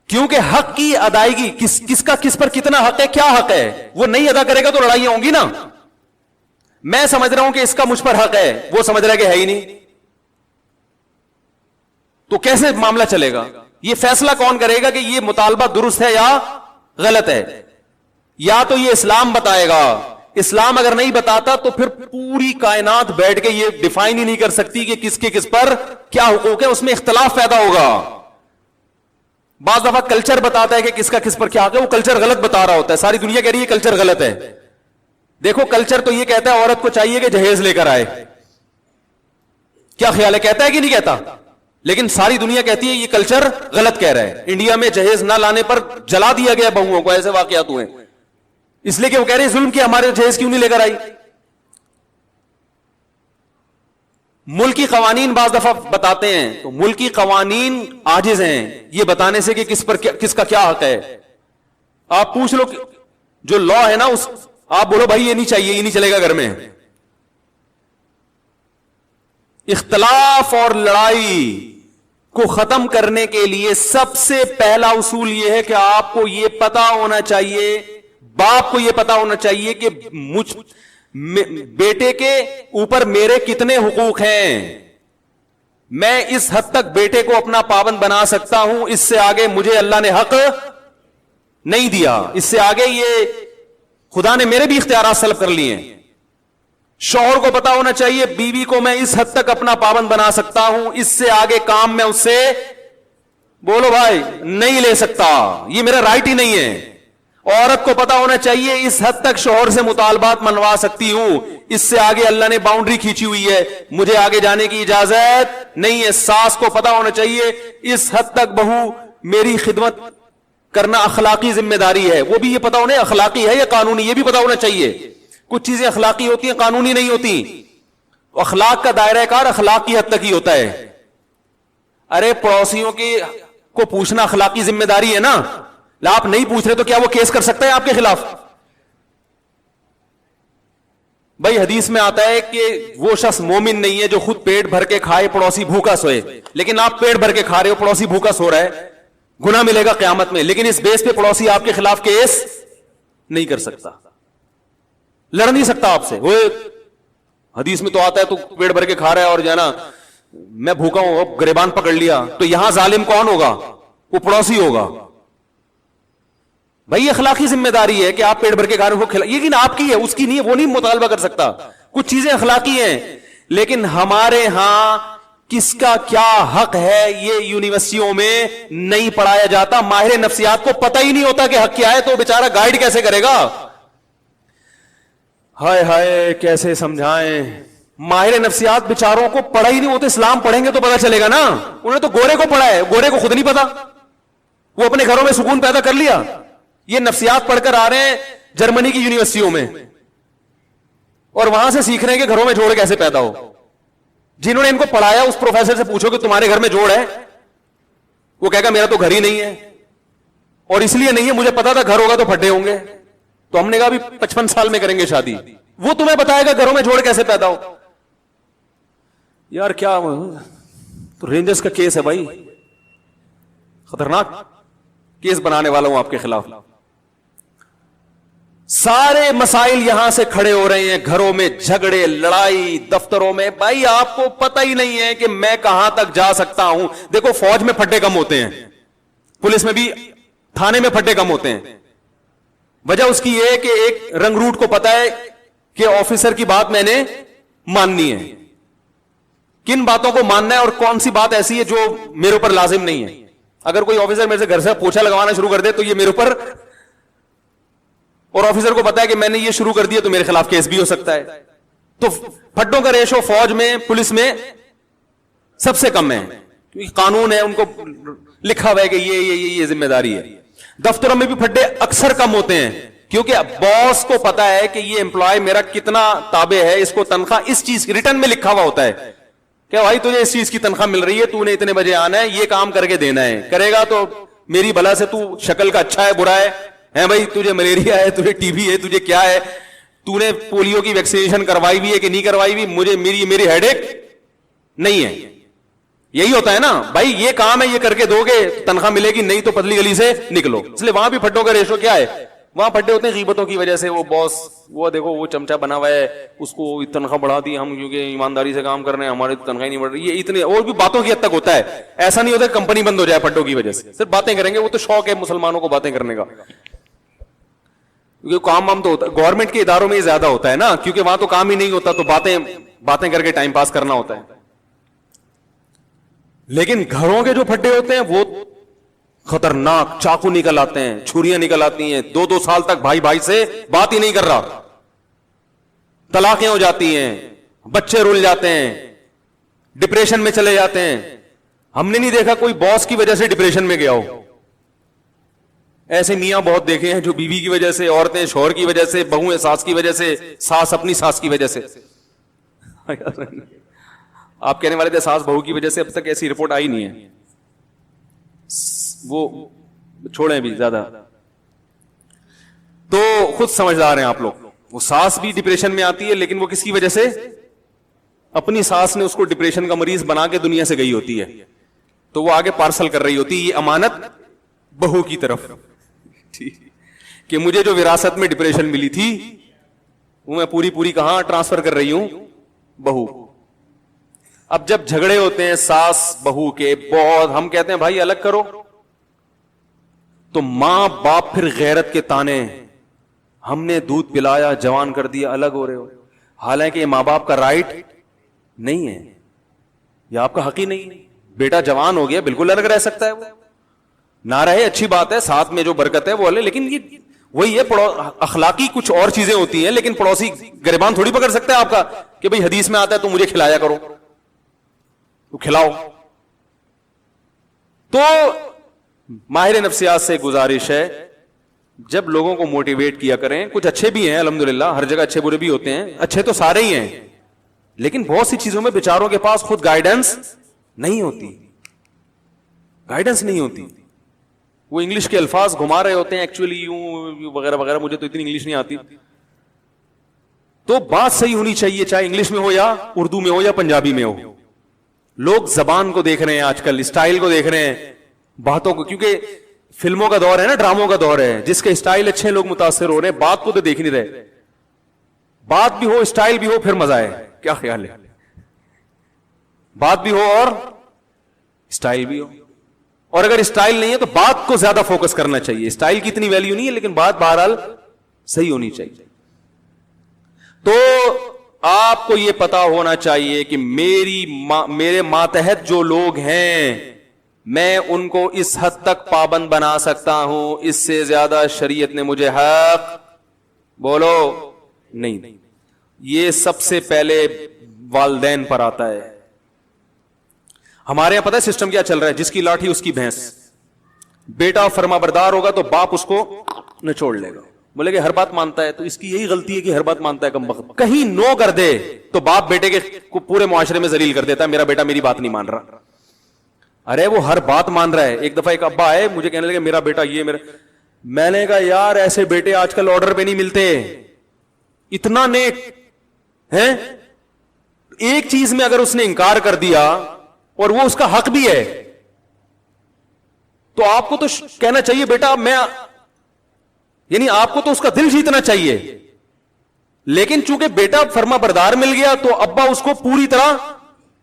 کیونکہ حق کی ادائیگی کس کا کس پر کتنا حق ہے, کیا حق ہے, وہ نہیں ادا کرے گا تو لڑائیاں ہوں گی نا. میں سمجھ رہا ہوں کہ اس کا مجھ پر حق ہے, وہ سمجھ رہا ہے کہ ہے ہی نہیں, تو کیسے معاملہ چلے گا؟ یہ فیصلہ کون کرے گا کہ یہ مطالبہ درست ہے یا غلط ہے؟ یا تو یہ اسلام بتائے گا. اسلام اگر نہیں بتاتا تو پھر پوری کائنات بیٹھ کے یہ ڈیفائن ہی نہیں کر سکتی کہ کس کے کس پر کیا حقوق ہے, اس میں اختلاف پیدا ہوگا. بعض دفعہ کلچر بتاتا ہے کہ کس کا کس پر کیا حق ہے, وہ کلچر غلط بتا رہا ہوتا ہے, ساری دنیا کہہ رہی ہے کلچر غلط ہے. دیکھو کلچر تو یہ کہتا ہے عورت کو چاہیے کہ جہیز لے کر آئے. کیا خیال ہے, کہتا ہے کہ نہیں کہتا؟ لیکن ساری دنیا کہتی ہے یہ کلچر غلط کہہ رہا ہے. انڈیا میں جہیز نہ لانے پر جلا دیا گیا بہوؤں کو, ایسے واقعات ہوئے, اس لیے کہ وہ کہہ رہے ہیں ظلم کیا, ہمارے جہیز کیوں نہیں لے کر آئی. ملکی قوانین بعض دفعہ بتاتے ہیں تو ملکی قوانین عاجز ہیں یہ بتانے سے کہ کس کا کیا حق ہے. آپ پوچھ لو جو لا ہے نا, اس آپ بولو بھائی یہ نہیں چاہیے, یہ نہیں چلے گا گھر میں. اختلاف اور لڑائی کو ختم کرنے کے لیے سب سے پہلا اصول یہ ہے کہ آپ کو یہ پتا ہونا چاہیے, باپ کو یہ پتا ہونا چاہیے کہ بیٹے کے اوپر میرے کتنے حقوق ہیں, میں اس حد تک بیٹے کو اپنا پابند بنا سکتا ہوں, اس سے آگے مجھے اللہ نے حق نہیں دیا, اس سے آگے یہ خدا نے میرے بھی اختیارات سلب کر لیے ہیں. شوہر کو پتا ہونا چاہیے بیوی کو میں اس حد تک اپنا پابند بنا سکتا ہوں, اس سے آگے کام میں اس سے بولو بھائی نہیں لے سکتا, یہ میرا رائٹ ہی نہیں ہے. عورت کو پتا ہونا چاہیے اس حد تک شوہر سے مطالبات منوا سکتی ہوں, اس سے آگے اللہ نے باؤنڈری کھینچی ہوئی ہے, مجھے آگے جانے کی اجازت نہیں ہے. ساس کو پتا ہونا چاہیے اس حد تک بہو میری خدمت کرنا اخلاقی ذمہ داری ہے. وہ بھی یہ پتا ہونا اخلاقی ہے یا قانونی, یہ بھی پتا ہونا چاہیے. کچھ چیزیں اخلاقی ہوتی ہیں, قانونی نہیں ہوتی. اخلاق کا دائرہ کار اخلاق کی حد تک ہی ہوتا ہے. ارے پڑوسیوں کو پوچھنا اخلاقی ذمہ داری ہے نا, آپ نہیں پوچھ رہے تو کیا وہ کیس کر سکتا ہے آپ کے خلاف؟ بھائی حدیث میں آتا ہے کہ وہ شخص مومن نہیں ہے جو خود پیٹ بھر کے کھائے پڑوسی بھوکا سوئے. لیکن آپ پیٹ بھر کے کھا رہے ہو, پڑوسی بھوکا سو رہا ہے, گناہ ملے گا قیامت میں. لیکن اس بیس پہ پڑوسی آپ کے خلاف کیس نہیں کر سکتا, لڑ نہیں سکتا آپ سے. وہ حدیث میں تو آتا ہے تو پیٹ بھر کے کھا رہا ہے اور جو ہے نا میں بھوکا ہوں, اب گریبان پکڑ لیا, تو یہاں ظالم کون ہوگا؟ وہ پڑوسی ہوگا. بھائی اخلاقی ذمہ داری ہے کہ آپ پیٹ بھر کے کھا رہے ہو, لیکن آپ کی ہے, اس کی نہیں ہے, وہ نہیں مطالبہ کر سکتا. کچھ چیزیں اخلاقی ہیں, لیکن ہمارے ہاں کس کا کیا حق ہے یہ یونیورسٹیوں میں نہیں پڑھایا جاتا. ماہر نفسیات کو پتہ ہی نہیں ہوتا کہ حق کیا ہے, تو بیچارہ گائیڈ کیسے کرے گا؟ ہائے ہائے کیسے سمجھائیں. ماہر نفسیات بیچاروں کو پڑھا ہی نہیں ہوتا. اسلام پڑھیں گے تو پتا چلے گا نا. انہوں نے تو گورے کو پڑھا ہے, گورے کو خود نہیں پتا, وہ اپنے گھروں میں سکون پیدا کر لیا. یہ نفسیات پڑھ کر آ رہے ہیں جرمنی کی یونیورسٹیوں میں, اور وہاں سے سیکھ رہے ہیں کہ گھروں میں جوڑ کیسے پیدا ہو. جنہوں نے ان کو پڑھایا اس پروفیسر سے پوچھو کہ تمہارے گھر میں جوڑ ہے, وہ کہے گا میرا تو گھر ہی نہیں ہے, اور اس لیے نہیں ہے مجھے پتا تھا گھر ہوگا تو پھڈے ہوں گے. تو ہم نے کہا بھی 55 سال میں کریں گے شادی, وہ تمہیں بتائے گا گھروں میں جوڑ کیسے پیدا ہو. یار کیا تو رینجرز کا کیس ہے بھائی, خطرناک کیس بنانے والا ہوں آپ کے خلاف. سارے مسائل یہاں سے کھڑے ہو رہے ہیں, گھروں میں جھگڑے لڑائی, دفتروں میں. بھائی آپ کو پتہ ہی نہیں ہے کہ میں کہاں تک جا سکتا ہوں. دیکھو فوج میں پھڈے کم ہوتے ہیں, پولیس میں بھی, تھانے میں پھڈے کم ہوتے ہیں. وجہ اس کی یہ ہے کہ ایک رنگ روٹ کو پتا ہے کہ آفیسر کی بات میں نے ماننی ہے, کن باتوں کو ماننا ہے اور کون سی بات ایسی ہے جو میرے اوپر لازم نہیں ہے. اگر کوئی آفیسر میرے سے گھر سے پوچھا لگوانا شروع کر دے تو یہ میرے اوپر, اور آفیسر کو پتا ہے کہ میں نے یہ شروع کر دیا تو میرے خلاف کیس بھی ہو سکتا ہے. تو پھڈوں کا ریشو فوج میں پولیس میں سب سے کم ہے, کیونکہ قانون ہے, ان کو لکھا ہوا ہے کہ یہ ذمہ داری ہے. دفتروں میں بھی پھڈے اکثر کم ہوتے ہیں, کیونکہ باس کو پتا ہے کہ یہ امپلائی میرا کتنا تابع ہے, اس کو تنخواہ اس چیز ریٹرن میں لکھا ہوا ہوتا ہے کہ بھائی تجھے اس چیز کی تنخواہ مل رہی ہے, تو نے اتنے بجے آنا ہے, یہ کام کر کے دینا ہے, کرے گا تو میری بلا سے, تو شکل کا اچھا ہے برا ہے بھائی, تجھے ملیریا ہے, تجھے ٹی بی ہے, تجھے کیا ہے, تو نے پولیو کی ویکسینیشن کروائی بھی ہے کہ نہیں کروائی بھی, مجھے میری ہیڈ ایک نہیں ہے. یہی ہوتا ہے نا بھائی, یہ کام ہے یہ کر کے دو گے تنخواہ ملے گی, نہیں تو پتلی گلی سے نکلو. اس لیے وہاں بھی پھڈوں کا ریشو کیا ہے, وہاں پھڈے ہوتے ہیں غیبتوں کی وجہ سے. وہ باس, وہ دیکھو وہ چمچا بنا ہوا ہے, اس کو تنخواہ بڑھا دی ہم کیونکہ ایمانداری سے کام کر رہے ہیں, ہماری تنخواہ نہیں بڑھ رہی. یہ اتنے اور بھی باتوں کی حد تک ہوتا ہے. ایسا نہیں ہوتا کہ کمپنی بند ہو جائے پھڈوں کی وجہ سے, صرف باتیں کریں گے. وہ تو شوق ہے مسلمانوں کو باتیں کرنے کا, کیونکہ کام وام تو ہوتا ہے گورنمنٹ کے اداروں میں زیادہ ہوتا ہے نا, کیونکہ وہاں تو کام ہی نہیں ہوتا, تو باتیں کر کے ٹائم پاس کرنا ہوتا ہے. لیکن گھروں کے جو پھڈے ہوتے ہیں وہ خطرناک, چاقو نکل آتے ہیں, چھریاں نکل آتی ہیں, 2 سال تک بھائی سے بات ہی نہیں کر رہا, طلاقیں ہو جاتی ہیں, بچے رول جاتے ہیں, ڈپریشن میں چلے جاتے ہیں. ہم نے نہیں دیکھا کوئی باس کی وجہ سے ڈپریشن میں گیا ہو. ایسے میاں بہت دیکھے ہیں جو بیوی کی وجہ سے, عورتیں شوہر کی وجہ سے, بہویں ساس کی وجہ سے, ساس اپنی ساس کی وجہ سے. آپ کہنے والے تھے ساس بہو کی وجہ سے, اب تک ایسی رپورٹ آئی نہیں ہے, وہ چھوڑیں بھی زیادہ. تو خود سمجھدار ہیں آپ لوگ. وہ ساس بھی ڈپریشن میں آتی ہے, لیکن وہ کس کی وجہ سے, اپنی ساس نے اس کو ڈپریشن کا مریض بنا کے دنیا سے گئی ہوتی ہے, تو وہ آگے پارسل کر رہی ہوتی ہے یہ امانت بہو کی طرف کہ مجھے جو وراثت میں ڈپریشن ملی تھی وہ میں پوری کہاں ٹرانسفر کر رہی ہوں, بہو. اب جب جھگڑے ہوتے ہیں ساس بہو کے بہت، ہم کہتے ہیں بھائی الگ کرو، تو ماں باپ پھر غیرت کے تانے، ہم نے دودھ پلایا جوان کر دیا الگ ہو رہے ہو، حالانکہ یہ ماں باپ کا رائٹ نہیں ہے، یہ آپ کا حق ہی نہیں ہے. بیٹا جوان ہو گیا بالکل الگ رہ سکتا ہے، وہ نہ رہے اچھی بات ہے، ساتھ میں جو برکت ہے وہ الگ، لیکن یہ وہی ہے اخلاقی کچھ اور چیزیں ہوتی ہیں، لیکن پڑوسی گریبان تھوڑی پکڑ سکتا ہے آپ کا کہ بھئی حدیث میں آتا ہے تو مجھے کھلایا کرو، تو کھلاؤ. تو ماہر نفسیات سے گزارش ہے جب لوگوں کو موٹیویٹ کیا کریں، کچھ اچھے بھی ہیں الحمدللہ، ہر جگہ اچھے برے بھی ہوتے ہیں، اچھے تو سارے ہی ہیں، لیکن بہت سی چیزوں میں بیچاروں کے پاس خود گائیڈنس نہیں ہوتی، گائیڈنس نہیں ہوتی، وہ انگلش کے الفاظ گھما رہے ہوتے ہیں ایکچولی یوں وغیرہ وغیرہ، مجھے تو اتنی انگلش نہیں آتی. تو بات صحیح ہونی چاہیے، چاہے انگلش میں ہو یا اردو میں ہو یا پنجابی میں ہو. لوگ زبان کو دیکھ رہے ہیں آج کل، اسٹائل کو دیکھ رہے ہیں، باتوں کو، کیونکہ فلموں کا دور ہے نا، ڈراموں کا دور ہے، جس کے اسٹائل اچھے لوگ متاثر ہو رہے ہیں، بات کو تو دیکھ نہیں رہے. بات بھی ہو اسٹائل بھی ہو پھر مزہ ہے. کیا خیال ہے؟ بات بھی ہو اور اسٹائل بھی ہو، اور اگر اسٹائل نہیں ہے تو بات کو زیادہ فوکس کرنا چاہیے. اسٹائل کی اتنی ویلیو نہیں ہے، لیکن بات بہرحال صحیح ہونی چاہیے. تو آپ کو یہ پتا ہونا چاہیے کہ میرے ماتحت جو لوگ ہیں میں ان کو اس حد تک پابند بنا سکتا ہوں، اس سے زیادہ شریعت نے مجھے حق بولو نہیں. یہ سب سے پہلے والدین پر آتا ہے. ہمارے یہاں پتہ ہے سسٹم کیا چل رہا ہے؟ جس کی لاٹھی اس کی بھینس. بیٹا فرما بردار ہوگا تو باپ اس کو نچوڑ لے گا، بولے کہ ہر بات مانتا ہے، تو اس کی یہی غلطی ہے کہ ہر بات مانتا ہے کم وقت. کہیں نو کر دے تو باپ بیٹے کے کو پورے معاشرے میں ذلیل کر دیتا ہے، میرا بیٹا میری بات نہیں مان رہا. ارے وہ ہر بات مان رہا ہے. ایک دفعہ ایک ابا آئے مجھے کہنے لگے میرا بیٹا یہ میرا، میں نے کہا یار ایسے بیٹے آج کل آرڈر پہ نہیں ملتے، اتنا نیک ہے. ایک چیز میں اگر اس نے انکار کر دیا اور وہ اس کا حق بھی ہے تو آپ کو تو کہنا چاہیے بیٹا میں، یعنی آپ کو تو اس کا دل جیتنا چاہیے. لیکن چونکہ بیٹا فرما بردار مل گیا تو ابا اس کو پوری طرح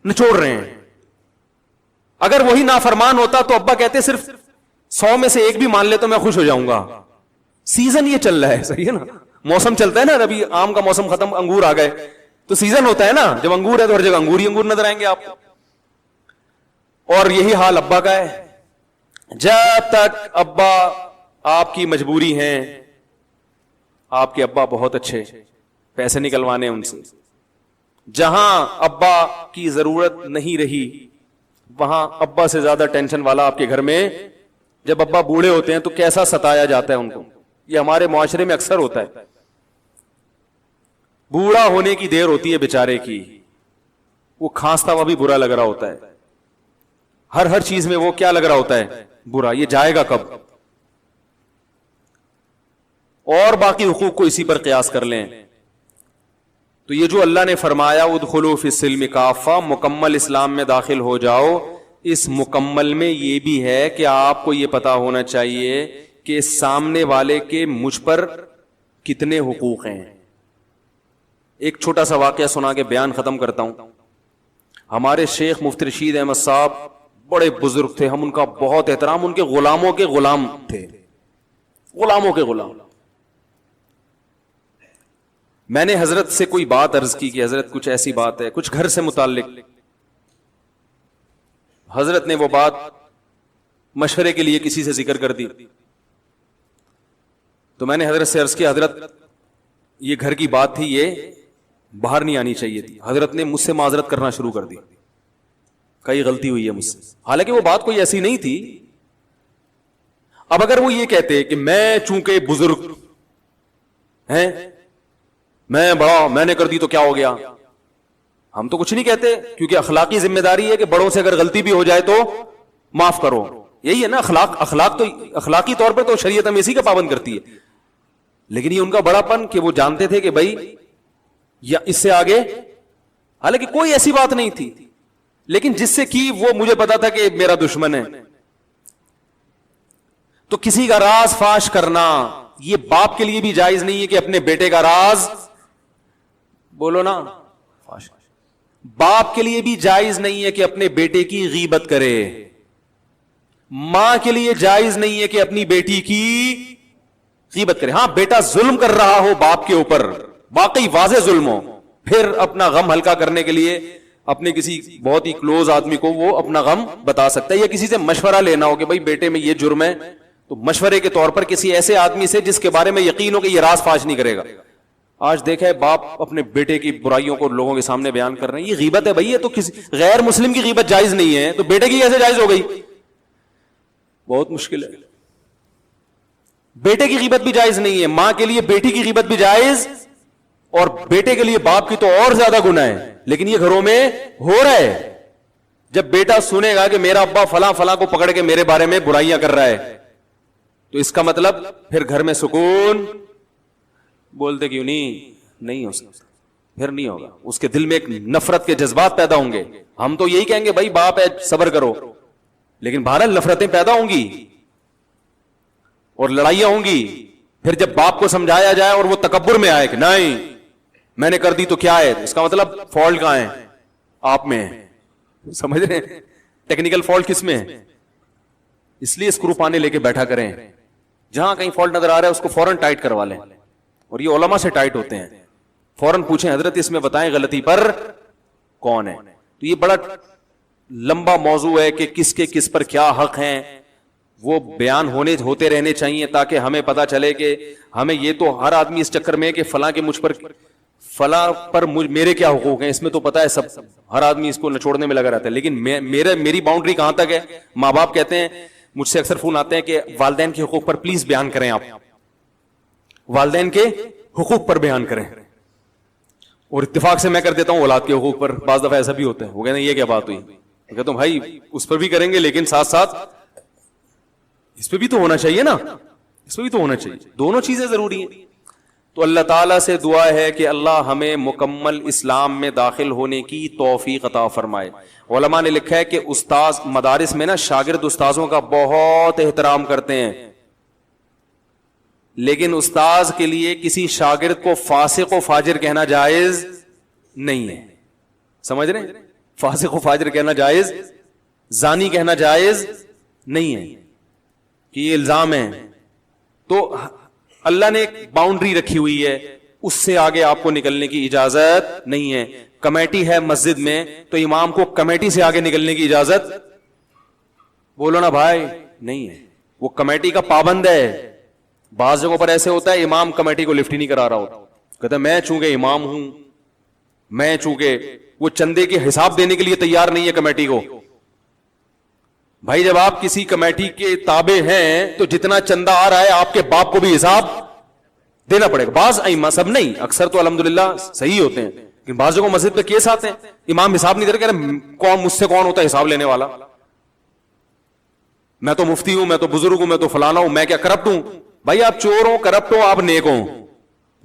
نچوڑ رہے ہیں. اگر وہی نافرمان ہوتا تو ابا کہتے صرف 100 میں سے ایک بھی مان لے تو میں خوش ہو جاؤں گا. سیزن یہ چل رہا ہے، صحیح ہے نا، موسم چلتا ہے نا، ابھی آم کا موسم ختم، انگور آ گئے تو سیزن ہوتا ہے نا، جب انگور ہے تو ہر جگہ انگور ہی انگور نظر آئیں گے آپ کو. اور یہی حال ابا کا ہے. جب تک ابا آپ کی مجبوری ہیں، آپ کے ابا بہت اچھے، پیسے نکلوانے ان سے، جہاں ابا کی ضرورت نہیں رہی وہاں ابا سے زیادہ ٹینشن والا آپ کے گھر میں. جب ابا بوڑھے ہوتے ہیں تو کیسا ستایا جاتا ہے ان کو، یہ ہمارے معاشرے میں اکثر ہوتا ہے. بوڑھا ہونے کی دیر ہوتی ہے بیچارے کی، وہ کھانستا ہوا بھی برا لگ رہا ہوتا ہے، ہر چیز میں وہ کیا لگ رہا ہوتا ہے برا، یہ جائے گا کب. اور باقی حقوق کو اسی پر قیاس کر لیں تو یہ جو اللہ نے فرمایا ادخلوا فی السلم کافہ، مکمل اسلام میں داخل ہو جاؤ، اس مکمل میں یہ بھی ہے کہ آپ کو یہ پتا ہونا چاہیے کہ سامنے والے کے مجھ پر کتنے حقوق ہیں. ایک چھوٹا سا واقعہ سنا کے بیان ختم کرتا ہوں. ہمارے شیخ مفتی رشید احمد صاحب بڑے بزرگ تھے، ہم ان کا بہت احترام، ان کے غلاموں کے غلام تھے، غلاموں کے غلام. میں نے حضرت سے کوئی بات عرض کی کہ حضرت کچھ ایسی بات ہے، کچھ گھر سے متعلق. حضرت نے وہ بات مشورے کے لیے کسی سے ذکر کر دی. تو میں نے حضرت سے عرض کیا حضرت یہ گھر کی بات تھی، یہ باہر نہیں آنی چاہیے تھی. حضرت نے مجھ سے معذرت کرنا شروع کر دی، کئی غلطی ہوئی ہے مجھ سے، حالانکہ وہ بات کوئی ایسی نہیں تھی. اب اگر وہ یہ کہتے کہ میں چونکہ بزرگ ہیں، میں بڑا، میں نے کر دی تو کیا ہو گیا، ہم تو کچھ نہیں کہتے، کیونکہ اخلاقی ذمہ داری ہے کہ بڑوں سے اگر غلطی بھی ہو جائے تو معاف کرو. یہی ہے نا اخلاق تو اخلاقی طور پر تو شریعت ہم اسی کا پابند کرتی ہے. لیکن یہ ان کا بڑا پن کہ وہ جانتے تھے کہ بھائی یا اس سے آگے، حالانکہ کوئی ایسی بات نہیں تھی، لیکن جس سے کی وہ مجھے پتا تھا کہ میرا دشمن ہے. تو کسی کا راز فاش کرنا یہ باپ کے لیے بھی جائز نہیں ہے کہ اپنے بیٹے کا راز بولو نا فاش. باپ کے لیے بھی جائز نہیں ہے کہ اپنے بیٹے کی غیبت کرے, ماں کے لیے جائز نہیں ہے کہ اپنی بیٹی کی غیبت کرے. ہاں بیٹا ظلم کر رہا ہو باپ کے اوپر, واقعی واضح ظلم ہو, پھر اپنا غم ہلکا کرنے کے لیے اپنے کسی بہت ہی کلوز آدمی کو وہ اپنا غم بتا سکتا ہے, یا کسی سے مشورہ لینا ہو کہ بھائی بیٹے میں یہ جرم ہے, تو مشورے کے طور پر کسی ایسے آدمی سے جس کے بارے میں یقین ہو کہ یہ راز فاش نہیں کرے گا. آج دیکھا ہے باپ اپنے بیٹے کی برائیوں کو لوگوں کے سامنے بیان کر رہے ہیں, یہ غیبت ہے بھائی, یہ تو کسی غیر مسلم کی غیبت جائز نہیں ہے, تو بیٹے کی کیسے جائز ہو گئی؟ بہت مشکل ہے. بیٹے کی غیبت بھی جائز نہیں ہے, ماں کے لیے بیٹی کی غیبت بھی جائز, اور بیٹے کے لیے باپ کی تو اور زیادہ گناہ ہے. لیکن یہ گھروں میں ہو رہا ہے. جب بیٹا سنے گا کہ میرا ابا فلاں فلاں کو پکڑ کے میرے بارے میں برائیاں کر رہا ہے, تو اس کا مطلب پھر گھر میں سکون, بولتے کیوں نہیں ہو سکتا, پھر نہیں ہوگا. اس کے دل میں ایک نفرت کے جذبات پیدا ہوں گے. ہم تو یہی کہیں گے بھائی باپ ہے صبر کرو, لیکن بہرحال نفرتیں پیدا ہوں گی اور لڑائیاں ہوں گی. پھر جب باپ کو سمجھایا جائے اور وہ تکبر میں آئے کہ نہیں میں نے کر دی تو کیا ہے, اس کا مطلب فالٹ کہاں ہے؟ آپ میں ہے. سمجھ رہے ہیں ٹیکنیکل فالٹ کس میں ہے؟ اس لیے اسکرو پانے لے کے بیٹھا کریں, جہاں کہیں فالٹ نظر آ رہا ہے اس کو فوراً ٹائٹ کروا لیں, اور یہ علماء سے ٹائٹ ہوتے ہیں. فوراً پوچھیں حضرت اس میں بتائیں غلطی پر کون ہے. تو یہ بڑا لمبا موضوع ہے کہ کس کے کس پر کیا حق ہیں, وہ بیان ہوتے رہنے چاہیے تاکہ ہمیں پتا چلے کہ ہمیں یہ تو ہر آدمی اس چکر میں کہ فلاں کے مجھ پر فلاں پر میرے کیا حقوق ہیں, اس میں تو پتا ہے سب, ہر آدمی اس کو نچوڑنے میں لگا رہتا ہے. لیکن میری باؤنڈری کہاں تک ہے؟ ماں باپ کہتے ہیں, مجھ سے اکثر فون آتے ہیں کہ والدین کے حقوق پر پلیز بیان کریں, آپ والدین کے حقوق پر بیان کریں. اور اتفاق سے میں کر دیتا ہوں اولاد کے حقوق پر. بعض دفعہ ایسا بھی ہوتا ہے, وہ کہتے ہیں یہ کیا بات ہوئی, میں کہتا ہوں بھائی اس پر بھی کریں گے لیکن ساتھ ساتھ اس پہ بھی تو ہونا چاہیے نا, اس پہ بھی تو ہونا چاہیے, دونوں چیزیں ضروری ہیں. تو اللہ تعالیٰ سے دعا ہے کہ اللہ ہمیں مکمل اسلام میں داخل ہونے کی توفیق عطا فرمائے. علماء نے لکھا ہے کہ استاذ مدارس میں نا شاگرد استاذوں کا بہت احترام کرتے ہیں, لیکن استاذ کے لیے کسی شاگرد کو فاسق و فاجر کہنا جائز نہیں ہے. سمجھ رہے ہیں, فاسق و فاجر کہنا جائز, زانی کہنا جائز نہیں ہے کہ یہ الزام ہے. تو اللہ نے ایک باؤنڈری رکھی ہوئی ہے, اس سے آگے آپ کو نکلنے کی اجازت نہیں ہے. کمیٹی ہے مسجد میں تو امام کو کمیٹی سے آگے نکلنے کی اجازت بولو نا بھائی نہیں ہے, وہ کمیٹی کا پابند ہے. بعض جگہوں پر ایسے ہوتا ہے امام کمیٹی کو لفٹ ہی نہیں کرا رہا ہوتا, کہتا ہے میں چونکہ امام ہوں, میں چونکہ وہ چندے کے حساب دینے کے لیے تیار نہیں ہے کمیٹی کو. بھائی جب آپ کسی کمیٹی کے تابع ہیں تو جتنا چندہ آ رہا ہے آپ کے باپ کو بھی حساب دینا پڑے گا. بعض ائمہ, سب نہیں, اکثر تو الحمدللہ صحیح ہوتے ہیں, لیکن بعض جگہوں مسجد پہ کیس آتے ہیں امام حساب نہیں دے رہے, کہہ رہے کون مجھ سے کون ہوتا ہے حساب لینے والا, میں تو مفتی ہوں, میں تو بزرگ ہوں, میں تو فلانا ہوں, میں کیا کرپٹ ہوں؟ بھائی آپ چور ہو, کرپٹ ہو, آپ نیک ہو.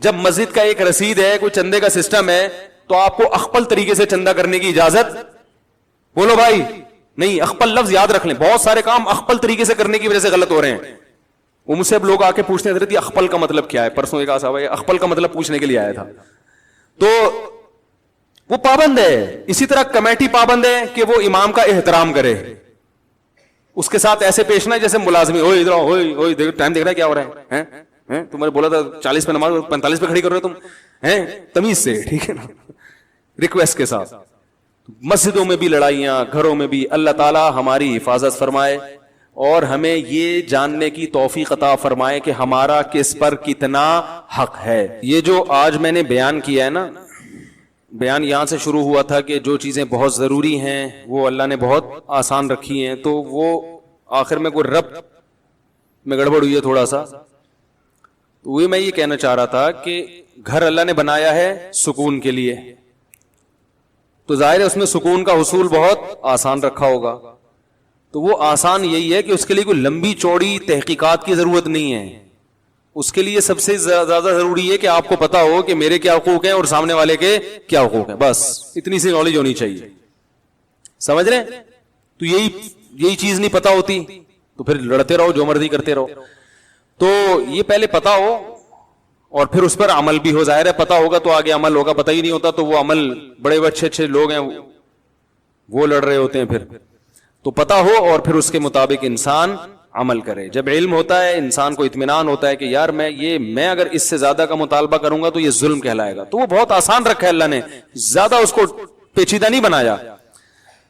جب مسجد کا ایک رسید ہے, کوئی چندے کا سسٹم ہے, تو آپ کو اخپل طریقے سے چندہ کرنے کی اجازت بولو بھائی نہیں. اخپل لفظ یاد رکھ لیں, بہت سارے کام اخپل طریقے سے کرنے کی وجہ سے غلط ہو رہے ہیں. وہ مجھ سے اب لوگ آ کے پوچھتے ہیں حضرت یہ اخپل کا مطلب کیا ہے, پرسوں ایک صاحب اخپل کا مطلب پوچھنے کے لیے آیا تھا. تو وہ پابند ہے. اسی طرح کمیٹی پابند ہے کہ وہ امام کا احترام کرے, اس کے ساتھ ایسے پیش نہ جیسے ملازمی, اوئے ادھر اوئے ٹائم دیکھ رہا ہے کیا ہو رہا ہے, تمہیں بولا تھا 40 پہ نماز 45 پہ کھڑی کر رہے ہو تم, تمیز سے, ٹھیک ہے نا, ریکویسٹ کے ساتھ. مسجدوں میں بھی لڑائیاں, گھروں میں بھی. اللہ تعالی ہماری حفاظت فرمائے اور ہمیں یہ جاننے کی توفیق عطا فرمائے کہ ہمارا کس پر کتنا حق ہے. یہ جو آج میں نے بیان کیا ہے نا, بیان یہاں سے شروع ہوا تھا کہ جو چیزیں بہت ضروری ہیں وہ اللہ نے بہت آسان رکھی ہیں, تو وہ آخر میں کوئی رب میں گڑبڑ ہوئی ہے تھوڑا سا. تو وہی میں یہ کہنا چاہ رہا تھا کہ گھر اللہ نے بنایا ہے سکون کے لیے, تو ظاہر ہے اس میں سکون کا حصول بہت آسان رکھا ہوگا. تو وہ آسان یہی ہے کہ اس کے لیے کوئی لمبی چوڑی تحقیقات کی ضرورت نہیں ہے. اس کے لیے سب سے زیادہ ضروری ہے کہ آپ کو پتا ہو کہ میرے کیا حقوق ہیں اور سامنے والے کے کیا حقوق ہیں, بس اتنی سی نالج ہونی چاہیے. سمجھ رہے ہیں؟ تو یہی چیز نہیں پتا ہوتی تو پھر لڑتے رہو, جو مرضی کرتے رہو. تو یہ پہلے پتا ہو اور پھر اس پر عمل بھی ہو. ظاہر ہے پتا ہوگا تو آگے عمل ہوگا, پتہ ہی نہیں ہوتا تو وہ عمل, بڑے اچھے اچھے لوگ ہیں وہ لڑ رہے ہوتے ہیں. پھر تو پتا ہو اور پھر اس کے مطابق انسان عمل کرے. جب علم ہوتا ہے انسان کو اطمینان ہوتا ہے کہ یار میں اگر اس سے زیادہ کا مطالبہ کروں گا تو یہ ظلم کہلائے گا. تو وہ بہت آسان رکھا ہے اللہ نے, زیادہ اس کو پیچیدہ نہیں بنایا.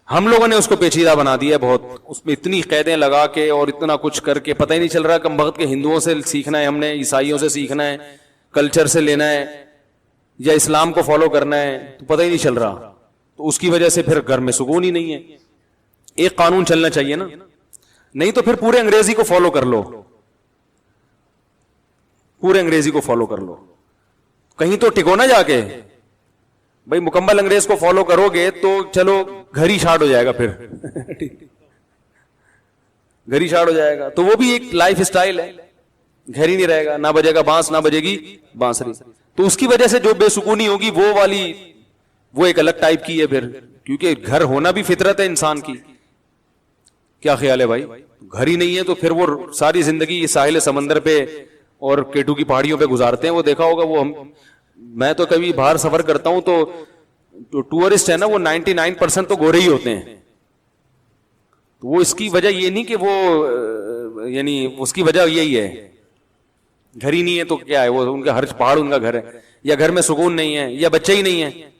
ہم لوگوں نے اس کو پیچیدہ بنا دیا بہت, اس میں اتنی قیدیں لگا کے اور اتنا کچھ کر کے پتہ ہی نہیں چل رہا کم وقت کے ہندوؤں سے سیکھنا ہے, ہم نے عیسائیوں سے سیکھنا ہے, کلچر سے لینا ہے, یا اسلام کو فالو کرنا ہے, تو پتہ ہی نہیں چل رہا. تو اس کی وجہ سے پھر گھر میں سکون ہی نہیں ہے. ایک قانون چلنا چاہیے نا, نہیں تو پھر پورے انگریزی کو فالو کر لو, پورے انگریزی کو فالو کر لو, کہیں تو ٹکو نا جا کے. بھائی مکمل انگریز کو فالو کرو گے تو چلو گھر ہی شارٹ ہو جائے گا, پھر گھر ہی شارٹ ہو جائے گا. تو وہ بھی ایک لائف سٹائل ہے, گھر ہی نہیں رہے گا, نہ بجے گا بانس نہ بجے گی بانسری. تو اس کی وجہ سے جو بے سکونی ہوگی وہ والی, وہ ایک الگ ٹائپ کی ہے پھر, کیونکہ گھر ہونا بھی فطرت ہے انسان کی. کیا خیال ہے بھائی؟ گھر ہی نہیں ہے تو پھر وہ ساری زندگی ساحل سمندر پہ اور کیٹو کی پہاڑیوں پہ گزارتے ہیں. وہ دیکھا ہوگا, وہ میں تو کبھی باہر سفر کرتا ہوں تو ٹورسٹ ہے نا وہ 99% تو گورے ہی ہوتے ہیں. تو وہ اس کی وجہ یہ نہیں کہ وہ یعنی اس کی وجہ یہی ہے, گھر ہی نہیں ہے تو کیا ہے, وہ ان کا ہر پہاڑ ان کا گھر ہے, یا گھر میں سکون نہیں ہے, یا بچے ہی نہیں ہیں,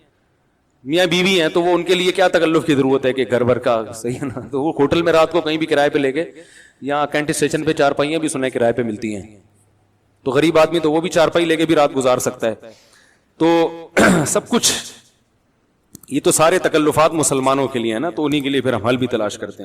میاں بیوی ہیں, تو وہ ان کے لیے کیا تکلف کی ضرورت ہے کہ گھر بھر کا صحیح ہے نا. تو وہ ہوٹل میں رات کو کہیں بھی کرائے پہ لے کے, یہاں کینٹ اسٹیشن پہ چارپائیاں بھی سنے کرائے پہ ملتی ہیں. تو غریب آدمی تو وہ بھی چارپائی لے کے بھی رات گزار سکتا ہے. تو سب کچھ یہ تو سارے تکلفات مسلمانوں کے لیے ہے نا, تو انہیں کے لیے پھر ہم حل بھی تلاش کرتے ہیں.